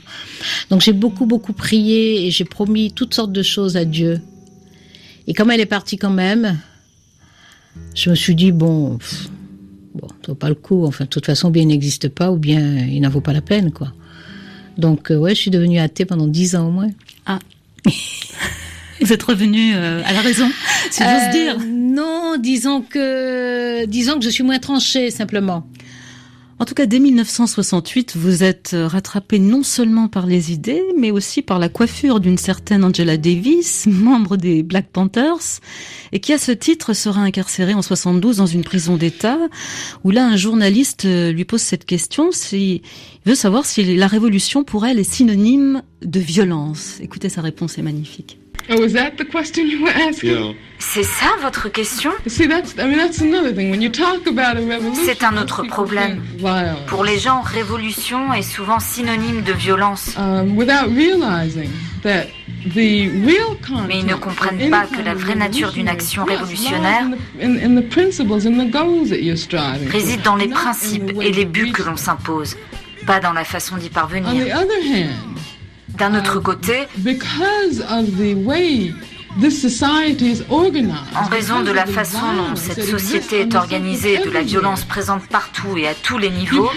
S14: Donc j'ai beaucoup prié et j'ai promis toutes sortes de choses à Dieu. Et comme elle est partie quand même, je me suis dit, bon, ça vaut pas le coup. Enfin, de toute façon, bien il n'existe pas ou bien il n'en vaut pas la peine, quoi. Donc, je suis devenue athée pendant 10 ans au moins.
S3: Ah. Vous êtes revenue à la raison, si j'ose dire.
S14: Non, disons que je suis moins tranchée, simplement.
S3: En tout cas, dès 1968, vous êtes rattrapée non seulement par les idées, mais aussi par la coiffure d'une certaine Angela Davis, membre des Black Panthers, et qui, à ce titre, sera incarcérée en 72 dans une prison d'État, où là, un journaliste lui pose cette question, il veut savoir si la révolution, pour elle, est synonyme de violence. Écoutez, sa réponse est magnifique.
S15: Oh, is that the question you were asking? Yeah.
S16: C'est ça votre question?
S15: See, that's another thing. When you talk about a revolution,
S16: c'est un autre problème. Pour les gens, révolution est souvent synonyme de violence.
S15: Without realizing that the real content,
S16: mais ils ne comprennent pas que la vraie nature d'une action révolutionnaire réside dans les principes et les buts que l'on s'impose, pas dans la façon d'y parvenir. D'un autre côté, en raison de la façon dont cette société est organisée, de la violence présente partout et à tous les niveaux,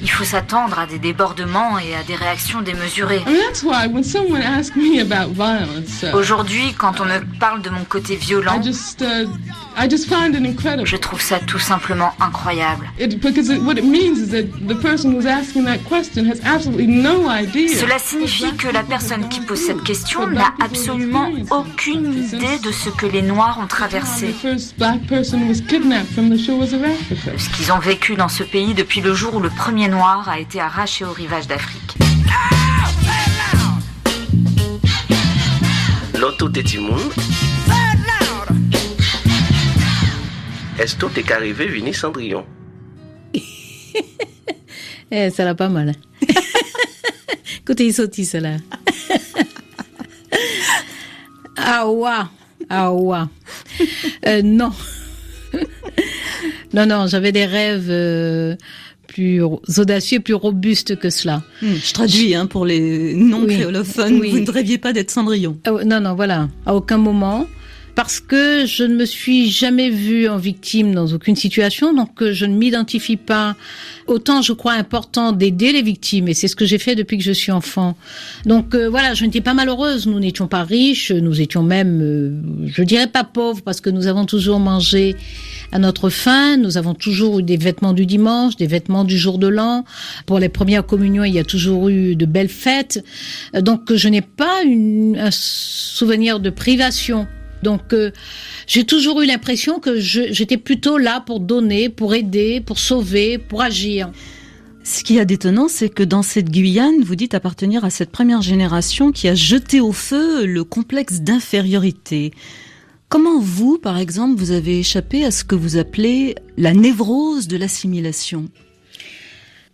S16: il faut s'attendre à des débordements et à des réactions démesurées. Aujourd'hui, quand on me parle de mon côté violent, je trouve ça tout simplement incroyable. Cela signifie que la personne qui pose cette question n'a absolument aucune idée de ce que les Noirs ont traversé, de ce qu'ils ont vécu dans ce pays depuis le jour où le premier Noir a été arraché au rivage d'Afrique.
S1: L'auto Tétimoun. Est-ce que t'es arrivé, Vinny Cendrillon?
S14: Ça l'a pas mal. Écoutez, il sautille, cela. Ah ouais. Non. Non, j'avais des rêves plus audacieux, plus robuste que cela.
S3: Je traduis pour les non-créolophones. Oui. Vous ne rêviez pas d'être Cendrillon.
S14: Non, voilà. À aucun moment. Parce que je ne me suis jamais vue en victime dans aucune situation, donc je ne m'identifie pas. Autant je crois important d'aider les victimes, et c'est ce que j'ai fait depuis que je suis enfant. Donc voilà, je n'étais pas malheureuse, nous n'étions pas riches, nous étions même, je dirais pas pauvres, parce que nous avons toujours mangé à notre faim, nous avons toujours eu des vêtements du dimanche, des vêtements du jour de l'an. Pour les premières communions, il y a toujours eu de belles fêtes. Donc je n'ai pas un souvenir de privation. Donc, j'ai toujours eu l'impression que j'étais plutôt là pour donner, pour aider, pour sauver, pour agir.
S3: Ce qui est d'étonnant, c'est que dans cette Guyane, vous dites appartenir à cette première génération qui a jeté au feu le complexe d'infériorité. Comment vous, par exemple, vous avez échappé à ce que vous appelez la névrose de l'assimilation ?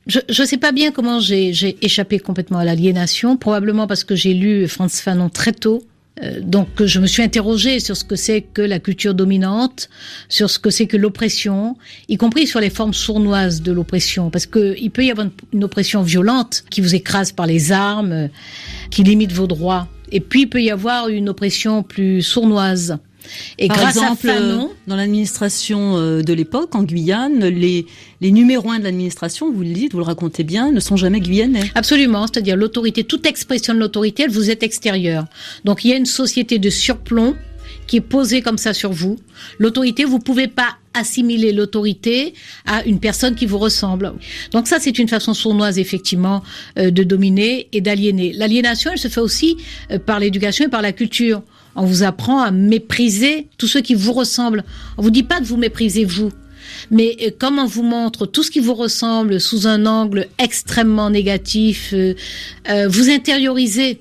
S14: Je ne sais pas bien comment j'ai échappé complètement à l'aliénation, probablement parce que j'ai lu Frantz Fanon très tôt. Donc je me suis interrogée sur ce que c'est que la culture dominante, sur ce que c'est que l'oppression, y compris sur les formes sournoises de l'oppression, parce que il peut y avoir une oppression violente qui vous écrase par les armes, qui limite vos droits, et puis il peut y avoir une oppression plus sournoise. Et
S3: par
S14: grâce
S3: exemple,
S14: à Fanon,
S3: dans l'administration de l'époque, en Guyane, les numéros 1 de l'administration, vous le dites, vous le racontez bien, ne sont jamais guyanais.
S14: Absolument, c'est-à-dire l'autorité, toute expression de l'autorité, elle vous est extérieure. Donc il y a une société de surplomb qui est posée comme ça sur vous. L'autorité, vous pouvez pas assimiler l'autorité à une personne qui vous ressemble. Donc ça, c'est une façon sournoise, effectivement, de dominer et d'aliéner. L'aliénation, elle se fait aussi par l'éducation et par la culture. On vous apprend à mépriser tous ceux qui vous ressemblent. On vous dit pas de vous mépriser vous, mais comme on vous montre tout ce qui vous ressemble sous un angle extrêmement négatif, vous intériorisez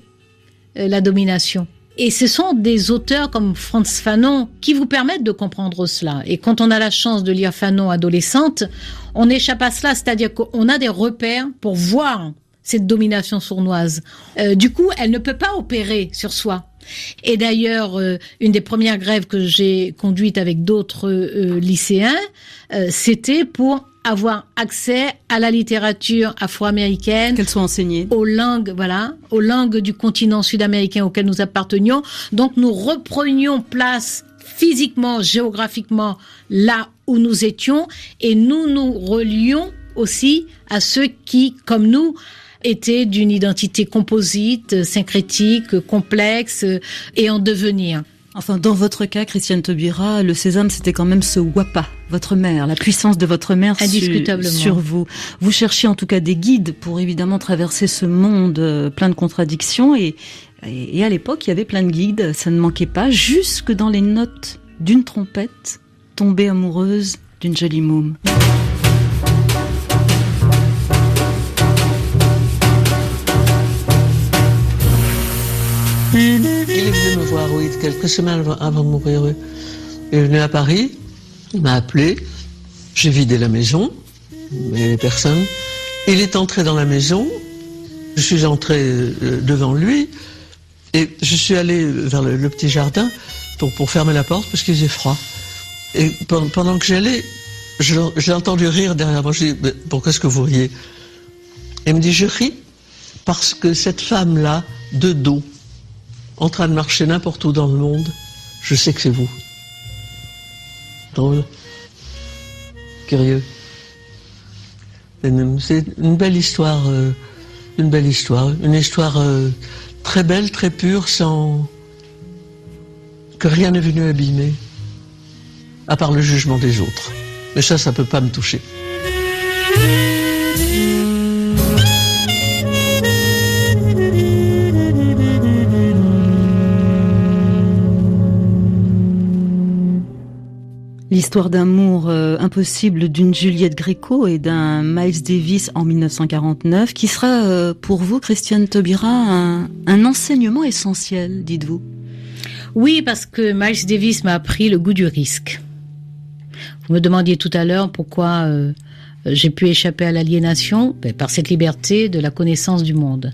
S14: la domination. Et ce sont des auteurs comme Frantz Fanon qui vous permettent de comprendre cela. Et quand on a la chance de lire Fanon adolescente, on échappe à cela, c'est-à-dire qu'on a des repères pour voir cette domination sournoise. Du coup, elle ne peut pas opérer sur soi. Et d'ailleurs, une des premières grèves que j'ai conduites avec d'autres lycéens, c'était pour avoir accès à la littérature afro-américaine,
S3: qu'elle soit enseignée,
S14: aux langues du continent sud-américain auquel nous appartenions. Donc nous reprenions place physiquement, géographiquement, là où nous étions, et nous nous relions aussi à ceux qui, comme nous, étaient d'une identité composite, syncrétique, complexe et en devenir.
S3: Enfin, dans votre cas, Christiane Taubira, le sésame, c'était quand même ce wapa, votre mère, la puissance de votre mère sur vous. Vous cherchiez en tout cas des guides pour évidemment traverser ce monde plein de contradictions et à l'époque, il y avait plein de guides, ça ne manquait pas, jusque dans les notes d'une trompette, tombée amoureuse d'une jolie môme.
S17: Il est venu me voir, oui, quelques semaines avant de mourir. Il est venu à Paris, il m'a appelé, j'ai vidé la maison, mais personne. Il est entré dans la maison, je suis entré devant lui, et je suis allé vers le petit jardin pour fermer la porte parce qu'il faisait froid. Et pendant que j'allais, j'ai entendu rire derrière moi. Je dis, pourquoi est-ce que vous riez? Il me dit, je ris parce que cette femme-là, de dos, en train de marcher n'importe où dans le monde, je sais que c'est vous. Drôle. Curieux. C'est une belle histoire, une histoire très belle, très pure, sans que rien n'est venu abîmer, à part le jugement des autres. Mais ça peut pas me toucher.
S3: L'histoire d'amour impossible d'une Juliette Gréco et d'un Miles Davis en 1949, qui sera pour vous, Christiane Taubira, un enseignement essentiel, dites-vous.
S14: Oui, parce que Miles Davis m'a appris le goût du risque. Vous me demandiez tout à l'heure pourquoi j'ai pu échapper à l'aliénation, par cette liberté de la connaissance du monde.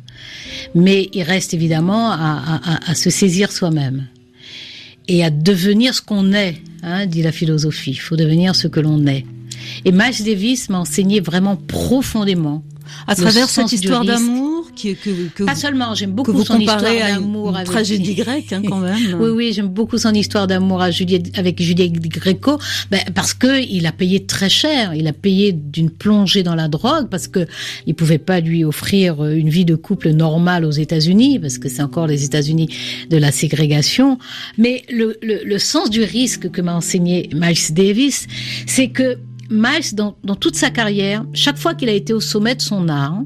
S14: Mais il reste évidemment à se saisir soi-même et à devenir ce qu'on est, dit la philosophie. Il faut devenir ce que l'on est. Et Miles Davis m'a enseigné vraiment profondément.
S3: À travers cette histoire d'amour que
S14: pas seulement, j'aime beaucoup son histoire d'amour
S3: avec tragédie grecque quand même.
S14: Oui, j'aime beaucoup son histoire d'amour avec Juliette Gréco, parce que il a payé très cher, il a payé d'une plongée dans la drogue parce que il pouvait pas lui offrir une vie de couple normale aux États-Unis parce que c'est encore les États-Unis de la ségrégation. Mais le sens du risque que m'a enseigné Miles Davis, c'est que Miles, dans toute sa carrière, chaque fois qu'il a été au sommet de son art,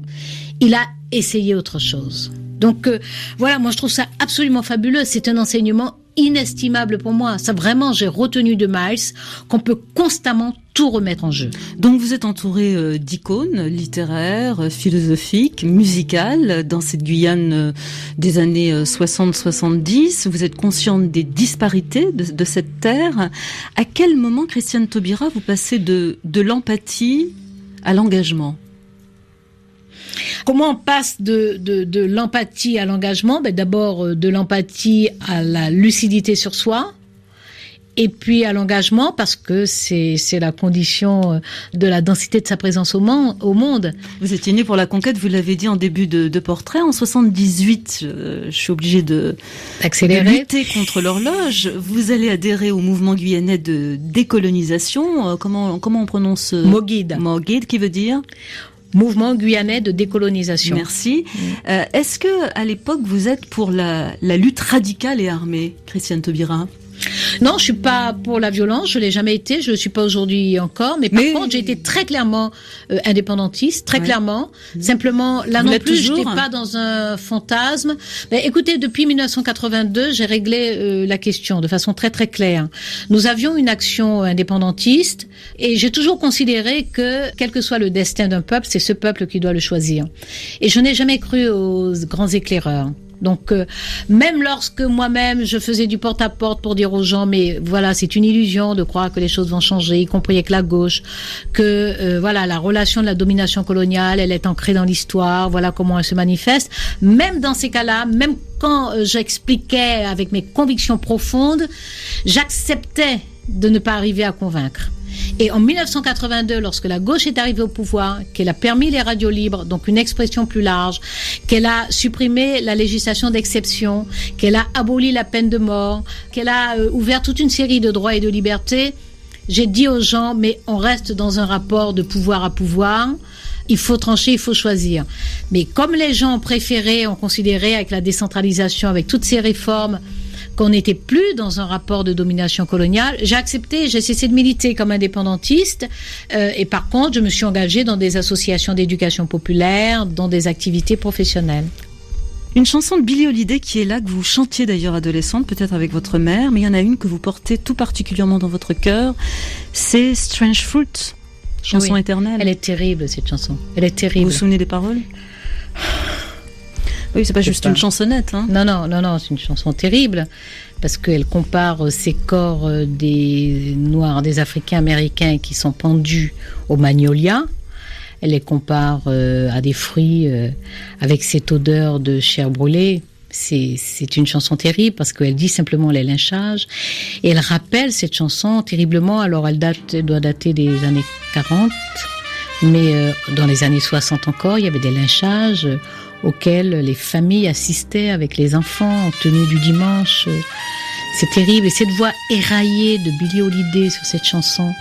S14: il a essayé autre chose. Donc voilà, moi je trouve ça absolument fabuleux. C'est un enseignement inestimable pour moi. Ça vraiment, j'ai retenu de Miles qu'on peut constamment tout remettre en jeu.
S3: Donc vous êtes entouré d'icônes littéraires, philosophiques, musicales dans cette Guyane des années 60-70. Vous êtes consciente des disparités de cette terre. À quel moment, Christiane Taubira, vous passez de l'empathie à l'engagement ?
S14: Comment on passe de l'empathie à l'engagement ? D'abord de l'empathie à la lucidité sur soi, et puis à l'engagement parce que c'est la condition de la densité de sa présence au monde.
S3: Vous étiez née pour la conquête, vous l'avez dit en début de portrait. En 78, je suis obligée de lutter contre l'horloge. Vous allez adhérer au mouvement guyanais de décolonisation. Comment on prononce
S14: Moguid.
S3: Moguid, qui veut dire
S14: Mouvement guyanais de décolonisation.
S3: Merci. Est-ce que à l'époque vous êtes pour la lutte radicale et armée, Christiane Taubira ?
S14: Non, je suis pas pour la violence, je l'ai jamais été, je le suis pas aujourd'hui encore, mais par contre, j'ai été très clairement indépendantiste, très clairement. Simplement, là non plus, je n'étais pas dans un fantasme. Écoutez, depuis 1982, j'ai réglé la question de façon très très claire. Nous avions une action indépendantiste et j'ai toujours considéré que, quel que soit le destin d'un peuple, c'est ce peuple qui doit le choisir. Et je n'ai jamais cru aux grands éclaireurs. Donc, même lorsque moi-même, je faisais du porte-à-porte pour dire aux gens, mais voilà, c'est une illusion de croire que les choses vont changer, y compris avec la gauche, que voilà, la relation de la domination coloniale, elle est ancrée dans l'histoire, voilà comment elle se manifeste. Même dans ces cas-là, même quand j'expliquais avec mes convictions profondes, j'acceptais de ne pas arriver à convaincre. Et en 1982, lorsque la gauche est arrivée au pouvoir, qu'elle a permis les radios libres, donc une expression plus large, qu'elle a supprimé la législation d'exception, qu'elle a aboli la peine de mort, qu'elle a ouvert toute une série de droits et de libertés, j'ai dit aux gens, mais on reste dans un rapport de pouvoir à pouvoir. Il faut trancher, il faut choisir. Mais comme les gens ont considéré avec la décentralisation, avec toutes ces réformes, qu'on n'était plus dans un rapport de domination coloniale, j'ai accepté, j'ai cessé de militer comme indépendantiste et par contre, je me suis engagée dans des associations d'éducation populaire, dans des activités professionnelles.
S3: Une chanson de Billie Holiday qui est là, que vous chantiez d'ailleurs adolescente, peut-être avec votre mère, mais il y en a une que vous portez tout particulièrement dans votre cœur, c'est Strange Fruit, chanson éternelle.
S14: Elle est terrible cette chanson, elle est terrible.
S3: Vous vous souvenez des paroles ? Oui, c'est pas juste une chansonnette. Hein.
S14: Non, c'est une chanson terrible parce qu'elle compare ces corps des Noirs, des Africains américains qui sont pendus aux magnolias. Elle les compare à des fruits avec cette odeur de chair brûlée. C'est une chanson terrible parce qu'elle dit simplement les lynchages et elle rappelle cette chanson terriblement. Alors elle doit dater des années 40, mais dans les années 60 encore, il y avait des lynchages auxquels les familles assistaient avec les enfants en tenue du dimanche. C'est terrible. Et cette voix éraillée de Billie Holiday sur cette chanson,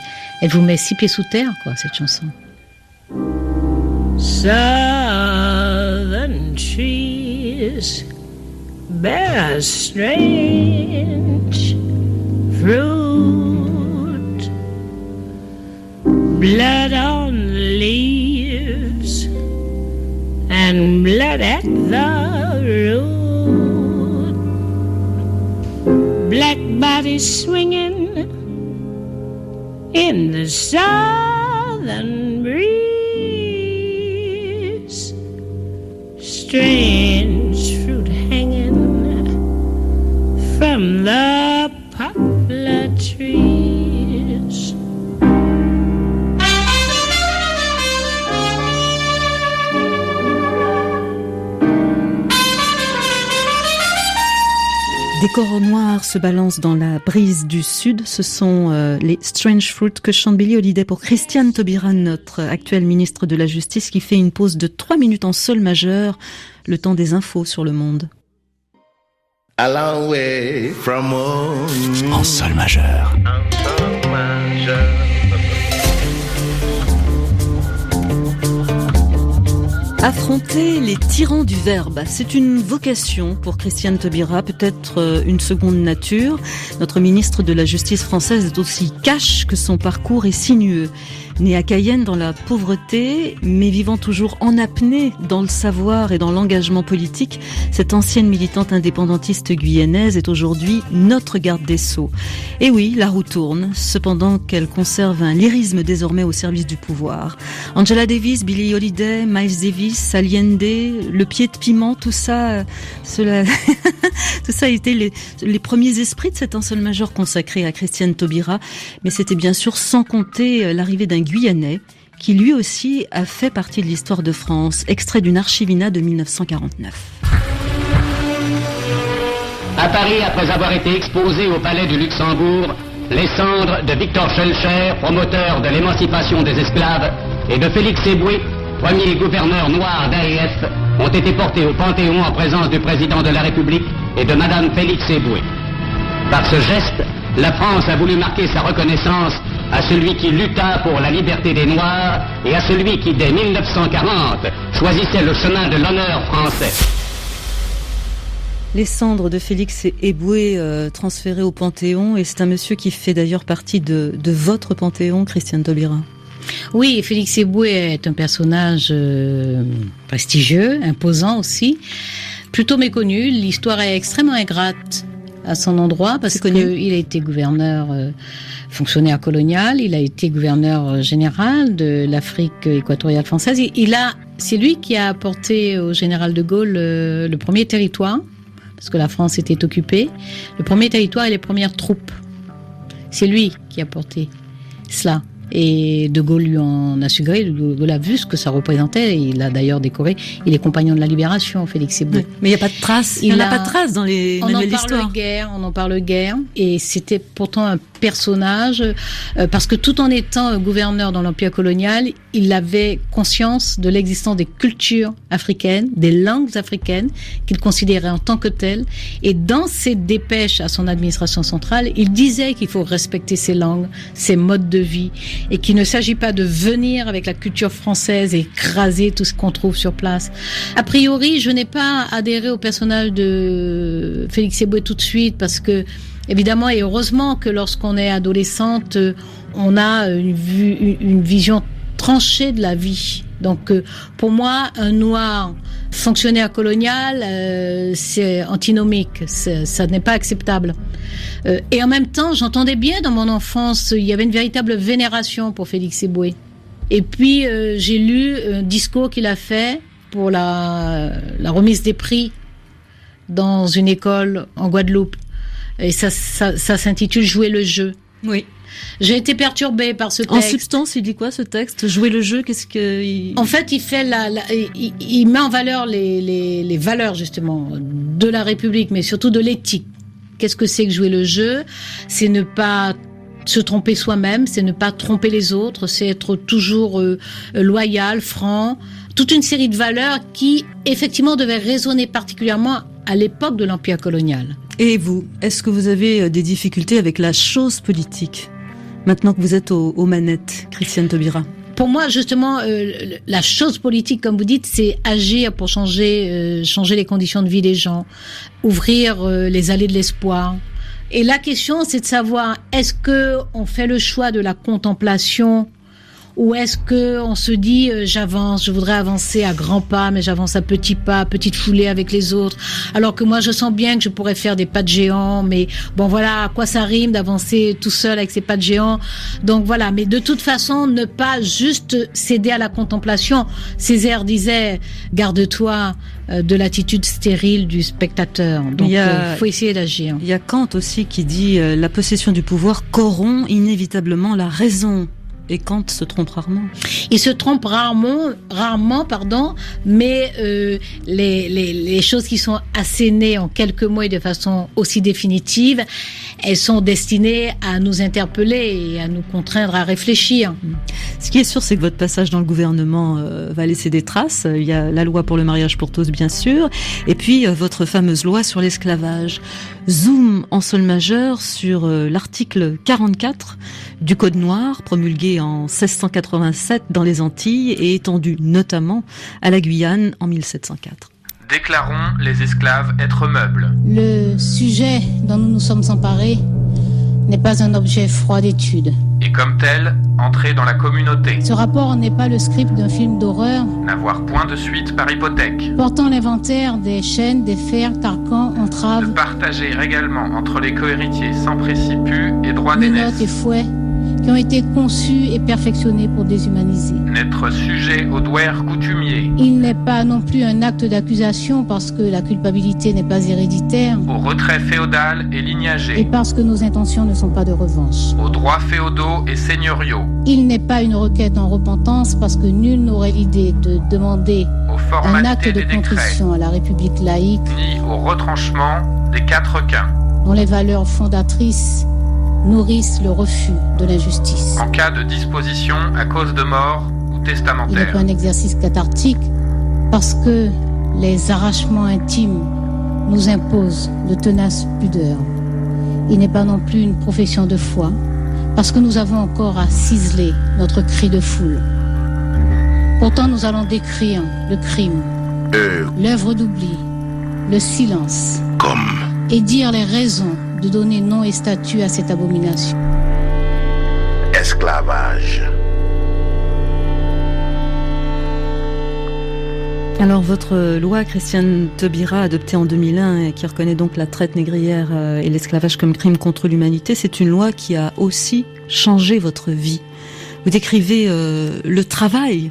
S14: elle vous met 6 pieds sous terre, quoi, cette chanson.
S8: Southern trees bear strange fruit, blood on the leaves and blood at the root, black bodies swinging in the southern breeze, strange fruit hanging from the poplar trees.
S3: Des corps noirs se balancent dans la brise du sud. Ce sont les Strange Fruit que chante Billie Holiday pour Christiane Taubira, notre actuelle ministre de la Justice, qui fait une pause de 3 minutes en sol majeur, le temps des infos sur le monde.
S5: A long way from home.
S2: En sol majeur.
S1: En sol majeur.
S3: Affronter les tyrans du verbe, c'est une vocation pour Christiane Taubira, peut-être une seconde nature. Notre ministre de la Justice française est aussi cash que son parcours est sinueux. Née à Cayenne dans la pauvreté, mais vivant toujours en apnée dans le savoir et dans l'engagement politique, cette ancienne militante indépendantiste guyanaise est aujourd'hui notre garde des Sceaux. Et oui, la roue tourne, cependant qu'elle conserve un lyrisme désormais au service du pouvoir. Angela Davis, Billie Holiday, Miles Davis, Allende, le pied de piment, tout ça, tout ça a été les premiers esprits de cet un seul majeur consacré à Christiane Taubira, mais c'était bien sûr sans compter l'arrivée d'un Guyanais, qui lui aussi a fait partie de l'histoire de France, extrait d'une archivina de 1949.
S18: À Paris, après avoir été exposées au palais du Luxembourg, les cendres de Victor Schœlcher, promoteur de l'émancipation des esclaves, et de Félix Éboué, premier gouverneur noir d'AEF, ont été portées au Panthéon en présence du président de la République et de Madame Félix Éboué. Par ce geste, la France a voulu marquer sa reconnaissance à celui qui lutta pour la liberté des Noirs et à celui qui, dès 1940, choisissait le chemin de l'honneur français.
S3: Les cendres de Félix Éboué transférées au Panthéon, et c'est un monsieur qui fait d'ailleurs partie de votre Panthéon, Christiane Taubira.
S14: Oui, Félix Éboué est un personnage prestigieux, imposant aussi, plutôt méconnu. L'histoire est extrêmement ingrate à son endroit parce qu'il a été gouverneur fonctionnaire colonial, il a été gouverneur général de l'Afrique équatoriale française. C'est lui qui a apporté au général de Gaulle le premier territoire, parce que la France était occupée, le premier territoire et les premières troupes. C'est lui qui a apporté cela. Et De Gaulle lui en a su gré, De Gaulle a vu ce que ça représentait, et il l'a d'ailleurs décoré. Il est compagnon de la Libération, Félix Éboué.
S3: Mais il n'y a pas de traces, il n'y en a pas de traces dans les manuels d'histoire.
S14: On en parle guère, et c'était pourtant un personnage, parce que tout en étant gouverneur dans l'Empire colonial, il avait conscience de l'existence des cultures africaines, des langues africaines, qu'il considérait en tant que telles, et dans ses dépêches à son administration centrale, il disait qu'il faut respecter ces langues, ces modes de vie, et qu'il ne s'agit pas de venir avec la culture française et écraser tout ce qu'on trouve sur place. A priori, je n'ai pas adhéré au personnage de Félix Éboué tout de suite, parce que évidemment, et heureusement que lorsqu'on est adolescente, on a une vision tranchée de la vie. Donc, pour moi, un noir fonctionnaire colonial, c'est antinomique, ça n'est pas acceptable. Et en même temps, j'entendais bien dans mon enfance, il y avait une véritable vénération pour Félix Éboué. Et puis, j'ai lu un discours qu'il a fait pour la remise des prix dans une école en Guadeloupe. Et ça s'intitule « Jouer le jeu ».
S3: Oui.
S14: J'ai été perturbée par ce texte.
S3: En substance, il dit quoi ce texte ? Jouer le jeu, qu'est-ce que...
S14: En fait, il fait il met en valeur les valeurs justement de la République, mais surtout de l'éthique. Qu'est-ce que c'est que jouer le jeu ? C'est ne pas se tromper soi-même, c'est ne pas tromper les autres, c'est être toujours loyal, franc. Toute une série de valeurs qui, effectivement, devaient résonner particulièrement à l'époque de l'Empire colonial.
S3: Et vous, est-ce que vous avez des difficultés avec la chose politique, maintenant que vous êtes aux manettes, Christiane Taubira ?
S14: Pour moi, justement, la chose politique, comme vous dites, c'est agir pour changer les conditions de vie des gens, ouvrir les allées de l'espoir. Et la question, c'est de savoir, est-ce que on fait le choix de la contemplation, ou est-ce que on se dit j'avance, je voudrais avancer à grands pas, mais j'avance à petits pas, petite foulée avec les autres, alors que moi je sens bien que je pourrais faire des pas de géant, mais bon voilà, à quoi ça rime d'avancer tout seul avec ces pas de géant. Donc voilà, mais de toute façon, ne pas juste céder à la contemplation. Césaire disait, garde-toi de l'attitude stérile du spectateur. Donc faut essayer d'agir.
S3: Il y a Kant aussi qui dit la possession du pouvoir corrompt inévitablement la raison. et Kant se trompe rarement.
S14: Il se trompe rarement, mais les choses qui sont assénées en quelques mots et de façon aussi définitive, elles sont destinées à nous interpeller et à nous contraindre à réfléchir.
S3: Ce qui est sûr, c'est que votre passage dans le gouvernement va laisser des traces. Il y a la loi pour le mariage pour tous, bien sûr, et puis votre fameuse loi sur l'esclavage. Zoom en sol majeur sur l'article 44 du Code noir, promulgué en 1687 dans les Antilles et étendu notamment à la Guyane en 1704.
S19: Déclarons les esclaves êtres meubles.
S20: Le sujet dont nous nous sommes emparés n'est pas un objet froid d'étude.
S19: Et comme tel, entrer dans la communauté.
S20: Ce rapport n'est pas le script d'un film d'horreur.
S19: N'avoir point de suite par hypothèque.
S20: Portant l'inventaire des chaînes, des fers, carcans, entraves.
S19: De partager également entre les cohéritiers sans préciput et droit d'aînesse.
S20: Minottes et fouets qui ont été conçus et perfectionnés pour déshumaniser.
S19: N'être sujet au douaire coutumier.
S20: Il n'est pas non plus un acte d'accusation parce que la culpabilité n'est pas héréditaire.
S19: Au retrait féodal et lignagé.
S20: Et parce que nos intentions ne sont pas de revanche.
S19: Aux droits féodaux et seigneuriaux.
S20: Il n'est pas une requête en repentance parce que nul n'aurait l'idée de demander un acte de contrition à la République laïque.
S19: Ni au retranchement des quatre quins.
S20: Dont les valeurs fondatrices nourrissent le refus de l'injustice.
S19: En cas de disposition à cause de mort ou testamentaire.
S20: Il n'est pas un exercice cathartique parce que les arrachements intimes nous imposent de tenaces pudeurs. Il n'est pas non plus une profession de foi parce que nous avons encore à ciseler notre cri de foule. Pourtant, nous allons décrire le crime, l'œuvre d'oubli, le silence, et dire les raisons de donner nom et statut à cette abomination.
S5: Esclavage.
S3: Alors votre loi, Christiane Taubira, adoptée en 2001 et qui reconnaît donc la traite négrière et l'esclavage comme crime contre l'humanité, c'est une loi qui a aussi changé votre vie. Vous décrivez le travail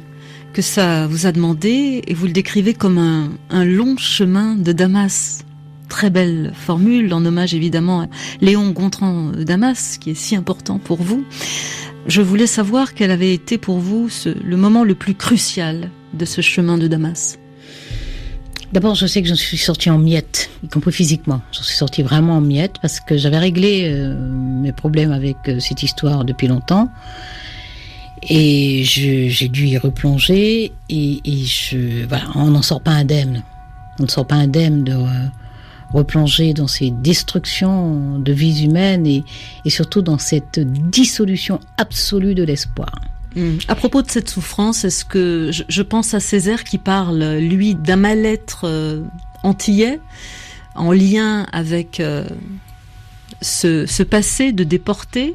S3: que ça vous a demandé et vous le décrivez comme un long chemin de Damas. Très belle formule, en hommage évidemment à Léon Gontran Damas, qui est si important pour vous. Je voulais savoir quel avait été pour vous le moment le plus crucial de ce chemin de Damas.
S14: D'abord, je sais que j'en suis sortie en miettes, y compris physiquement. J'en suis sortie vraiment en miettes parce que j'avais réglé mes problèmes avec cette histoire depuis longtemps. Et j'ai dû y replonger et voilà, on n'en sort pas indemne. On ne sort pas indemne de replonger dans ces destructions de vies humaines et surtout dans cette dissolution absolue de l'espoir.
S3: À propos de cette souffrance, est-ce que je pense à Césaire qui parle, lui, d'un mal-être antillais en lien avec ce passé de déporté.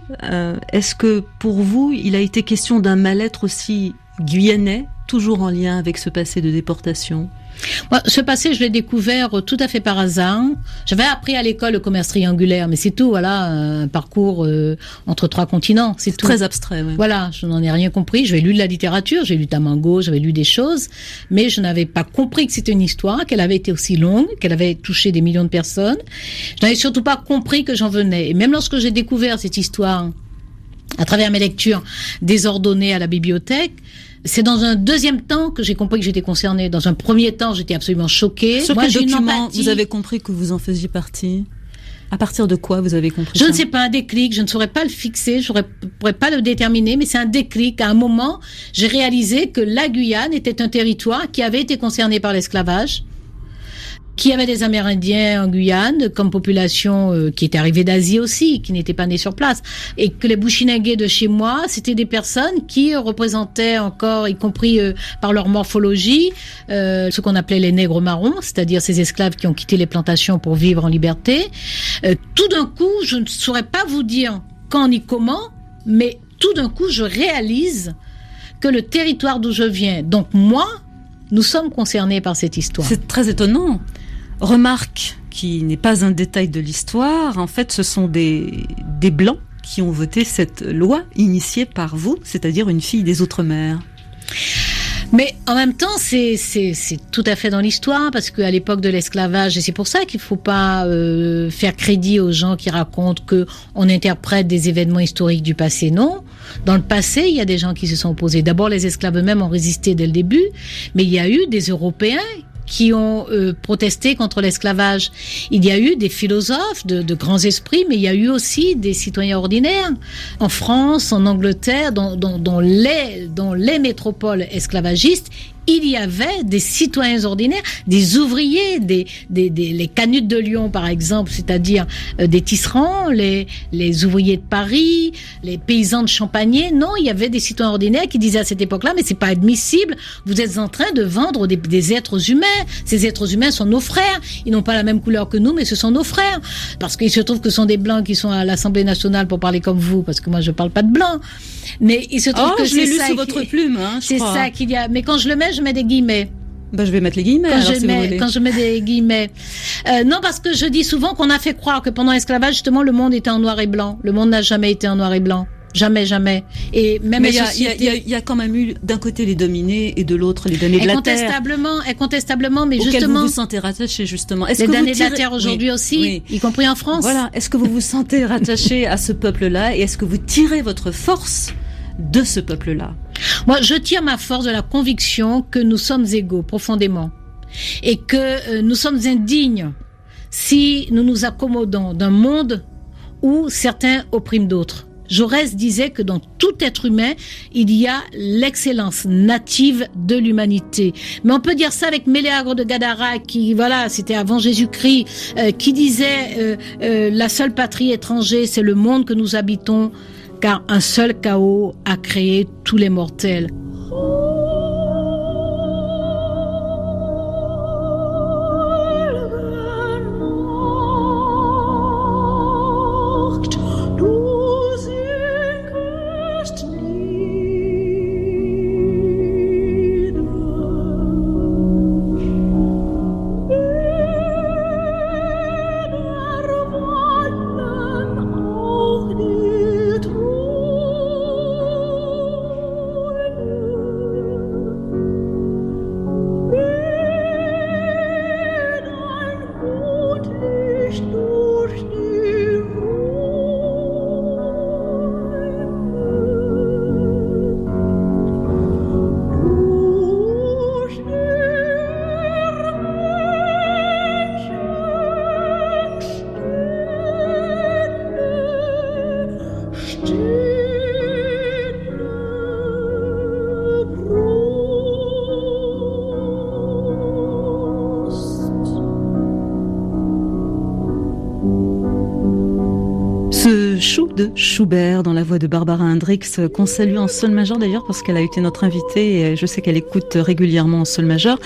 S3: Est-ce que pour vous, il a été question d'un mal-être aussi guyanais, toujours en lien avec ce passé de déportation ?
S14: Moi, ce passé, je l'ai découvert tout à fait par hasard. J'avais appris à l'école le commerce triangulaire, mais c'est tout, voilà, un parcours entre 3 continents, c'est tout.
S3: Très abstrait, oui.
S14: Voilà, je n'en ai rien compris. J'avais lu de la littérature, j'ai lu Tamango, j'avais lu des choses, mais je n'avais pas compris que c'était une histoire, qu'elle avait été aussi longue, qu'elle avait touché des millions de personnes. Je n'avais surtout pas compris que j'en venais. Et même lorsque j'ai découvert cette histoire, à travers mes lectures désordonnées à la bibliothèque, c'est dans un deuxième temps que j'ai compris que j'étais concernée. Dans un premier temps, j'étais absolument choquée.
S3: Sur quel document vous avez compris que vous en faisiez partie ? À partir de quoi vous avez compris ça ?
S14: Je ne sais pas, un déclic, je ne saurais pas le fixer, je ne pourrais pas le déterminer, mais c'est un déclic. À un moment, j'ai réalisé que la Guyane était un territoire qui avait été concerné par l'esclavage, qui avait des Amérindiens en Guyane comme population qui était arrivée d'Asie aussi, qui n'était pas née sur place, et que les Bushinengués de chez moi, c'était des personnes qui représentaient encore, y compris par leur morphologie, ce qu'on appelait les nègres marrons, c'est-à-dire ces esclaves qui ont quitté les plantations pour vivre en liberté. Tout d'un coup, je ne saurais pas vous dire quand ni comment, mais tout d'un coup, je réalise que le territoire d'où je viens, donc moi, nous sommes concernés par cette histoire.
S3: C'est très étonnant. Remarque qui n'est pas un détail de l'histoire, en fait ce sont des Blancs qui ont voté cette loi initiée par vous, c'est-à-dire une fille des Outre-mer.
S14: Mais en même temps, c'est tout à fait dans l'histoire, parce qu'à l'époque de l'esclavage, et c'est pour ça qu'il faut pas faire crédit aux gens qui racontent que on interprète des événements historiques du passé. Non, dans le passé, il y a des gens qui se sont opposés. D'abord, les esclaves eux-mêmes ont résisté dès le début, mais il y a eu des Européens qui ont protesté contre l'esclavage. Il y a eu des philosophes, de grands esprits, mais il y a eu aussi des citoyens ordinaires. En France, en Angleterre, dans les métropoles esclavagistes, il y avait des citoyens ordinaires, des ouvriers, les Canutes de Lyon par exemple, c'est-à-dire des tisserands, les ouvriers de Paris, les paysans de Champagné. Non, il y avait des citoyens ordinaires qui disaient à cette époque-là, mais c'est pas admissible, vous êtes en train de vendre des êtres humains. Ces êtres humains sont nos frères, ils n'ont pas la même couleur que nous, mais ce sont nos frères. Parce qu'il se trouve que ce sont des blancs qui sont à l'Assemblée nationale pour parler comme vous, parce que moi je parle pas de blancs. Mais il se trouve que
S3: je l'ai lu sous votre plume,
S14: c'est ça qu'il y a. Mais quand je le mets, je mets des guillemets.
S3: Je vais mettre les guillemets.
S14: Quand je mets des guillemets. Non, parce que je dis souvent qu'on a fait croire que pendant l'esclavage, justement, le monde était en noir et blanc. Le monde n'a jamais été en noir et blanc. Jamais, jamais. Et même
S3: il y a quand même eu d'un côté les dominés et de l'autre les damnés de la terre.
S14: Incontestablement, mais
S3: justement.
S14: Auquel
S3: vous vous sentez rattaché justement.
S14: Les damnés de la terre aujourd'hui aussi, y compris en France.
S3: Voilà. Est-ce que vous vous sentez rattaché à ce peuple-là et est-ce que vous tirez votre force de ce peuple-là?
S14: Moi, je tire ma force de la conviction que nous sommes égaux profondément et que nous sommes indignes si nous nous accommodons d'un monde où certains oppriment d'autres. Jaurès disait que dans tout être humain, il y a l'excellence native de l'humanité. Mais on peut dire ça avec Méléagre de Gadara, qui, voilà, c'était avant Jésus-Christ, qui disait la seule patrie étrangère, c'est le monde que nous habitons, car un seul chaos a créé tous les mortels.
S3: De Schubert dans la voix de Barbara Hendricks, qu'on salue en sol majeur d'ailleurs parce qu'elle a été notre invitée et je sais qu'elle écoute régulièrement en sol majeur.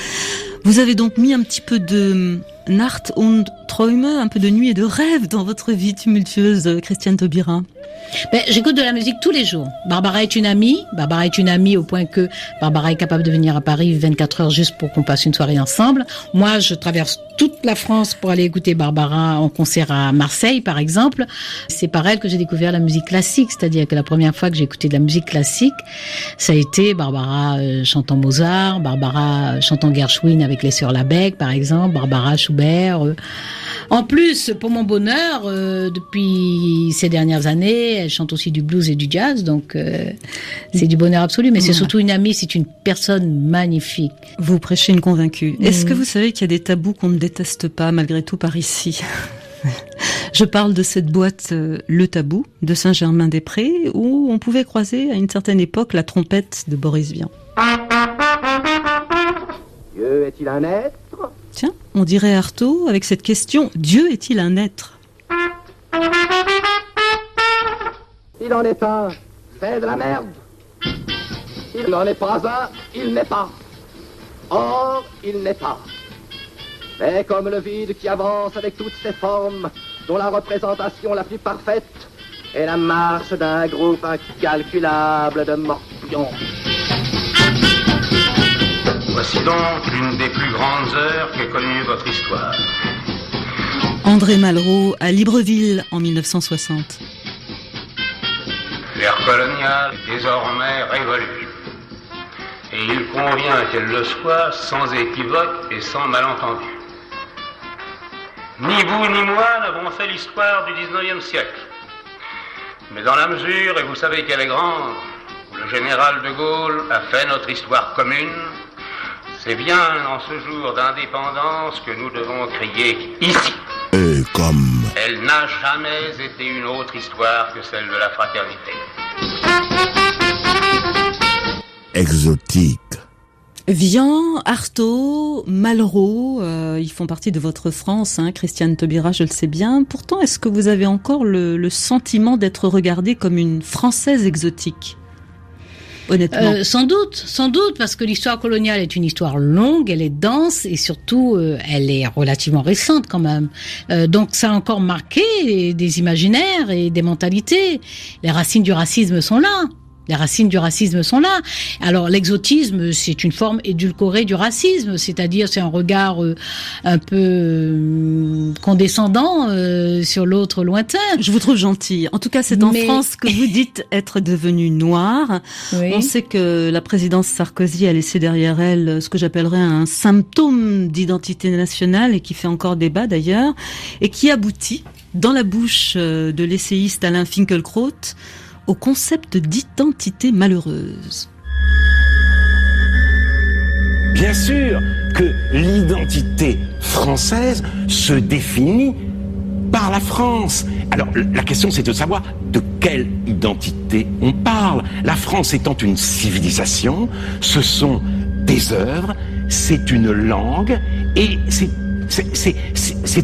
S3: Vous avez donc mis un petit peu de Nacht und Träume, un peu de nuit et de rêve dans votre vie tumultueuse, Christiane Taubira.
S14: J'écoute de la musique tous les jours. Barbara est une amie au point que Barbara est capable de venir à Paris 24 heures juste pour qu'on passe une soirée ensemble. Moi, je traverse toute la France pour aller écouter Barbara en concert à Marseille, par exemple. C'est par elle que j'ai découvert la musique classique, c'est-à-dire que la première fois que j'ai écouté de la musique classique, ça a été Barbara chantant Mozart, Barbara chantant Gershwin avec les sœurs Labec, par exemple, Barbara Schubert. En plus, pour mon bonheur, depuis ces dernières années, elle chante aussi du blues et du jazz, donc c'est du bonheur absolu. Mais c'est surtout une amie, c'est une personne magnifique.
S3: Vous prêchez une convaincue. Est-ce que vous savez qu'il y a des tabous qu'on ne déteste pas, malgré tout, par ici? Je parle de cette boîte Le Tabou de Saint-Germain-des-Prés, où on pouvait croiser à une certaine époque la trompette de Boris Vian.
S21: Dieu est-il un être?
S3: Tiens, on dirait Artaud avec cette question, Dieu est-il un être?
S21: Il en est un, c'est de la merde. Il n'en est pas un, il n'est pas. Or, il n'est pas. Mais comme le vide qui avance avec toutes ses formes, dont la représentation la plus parfaite est la marche d'un groupe incalculable de morpions.
S22: Voici donc l'une des plus grandes heures qu'ait connue votre histoire.
S3: André Malraux à Libreville en 1960.
S22: L'ère coloniale est désormais révolue. Et il convient qu'elle le soit sans équivoque et sans malentendu. Ni vous ni moi n'avons fait l'histoire du 19e siècle. Mais dans la mesure, et vous savez qu'elle est grande, où le général de Gaulle a fait notre histoire commune, c'est bien en ce jour d'indépendance que nous devons crier ici.
S5: Et comme...
S22: Elle n'a jamais été une autre histoire que celle de la fraternité.
S5: Exotique.
S3: Vian, Artaud, Malraux, ils font partie de votre France, hein, Christiane Taubira, je le sais bien. Pourtant, est-ce que vous avez encore le sentiment d'être regardée comme une Française exotique ? Honnêtement.
S14: Sans doute, parce que l'histoire coloniale est une histoire longue, elle est dense et surtout, elle est relativement récente quand même. Donc ça a encore marqué des imaginaires et des mentalités. Les racines du racisme sont là. Alors l'exotisme, c'est une forme édulcorée du racisme, c'est-à-dire c'est un regard un peu condescendant sur l'autre lointain.
S3: Je vous trouve gentille. En tout cas, c'est en France que vous dites être devenue noire. Oui. On sait que la présidence Sarkozy a laissé derrière elle ce que j'appellerais un symptôme d'identité nationale et qui fait encore débat d'ailleurs, et qui aboutit dans la bouche de l'essayiste Alain Finkielkraut au concept d'identité malheureuse.
S6: Bien sûr que l'identité française se définit par la France. Alors, la question, c'est de savoir de quelle identité on parle. La France étant une civilisation, ce sont des œuvres, c'est une langue, et c'est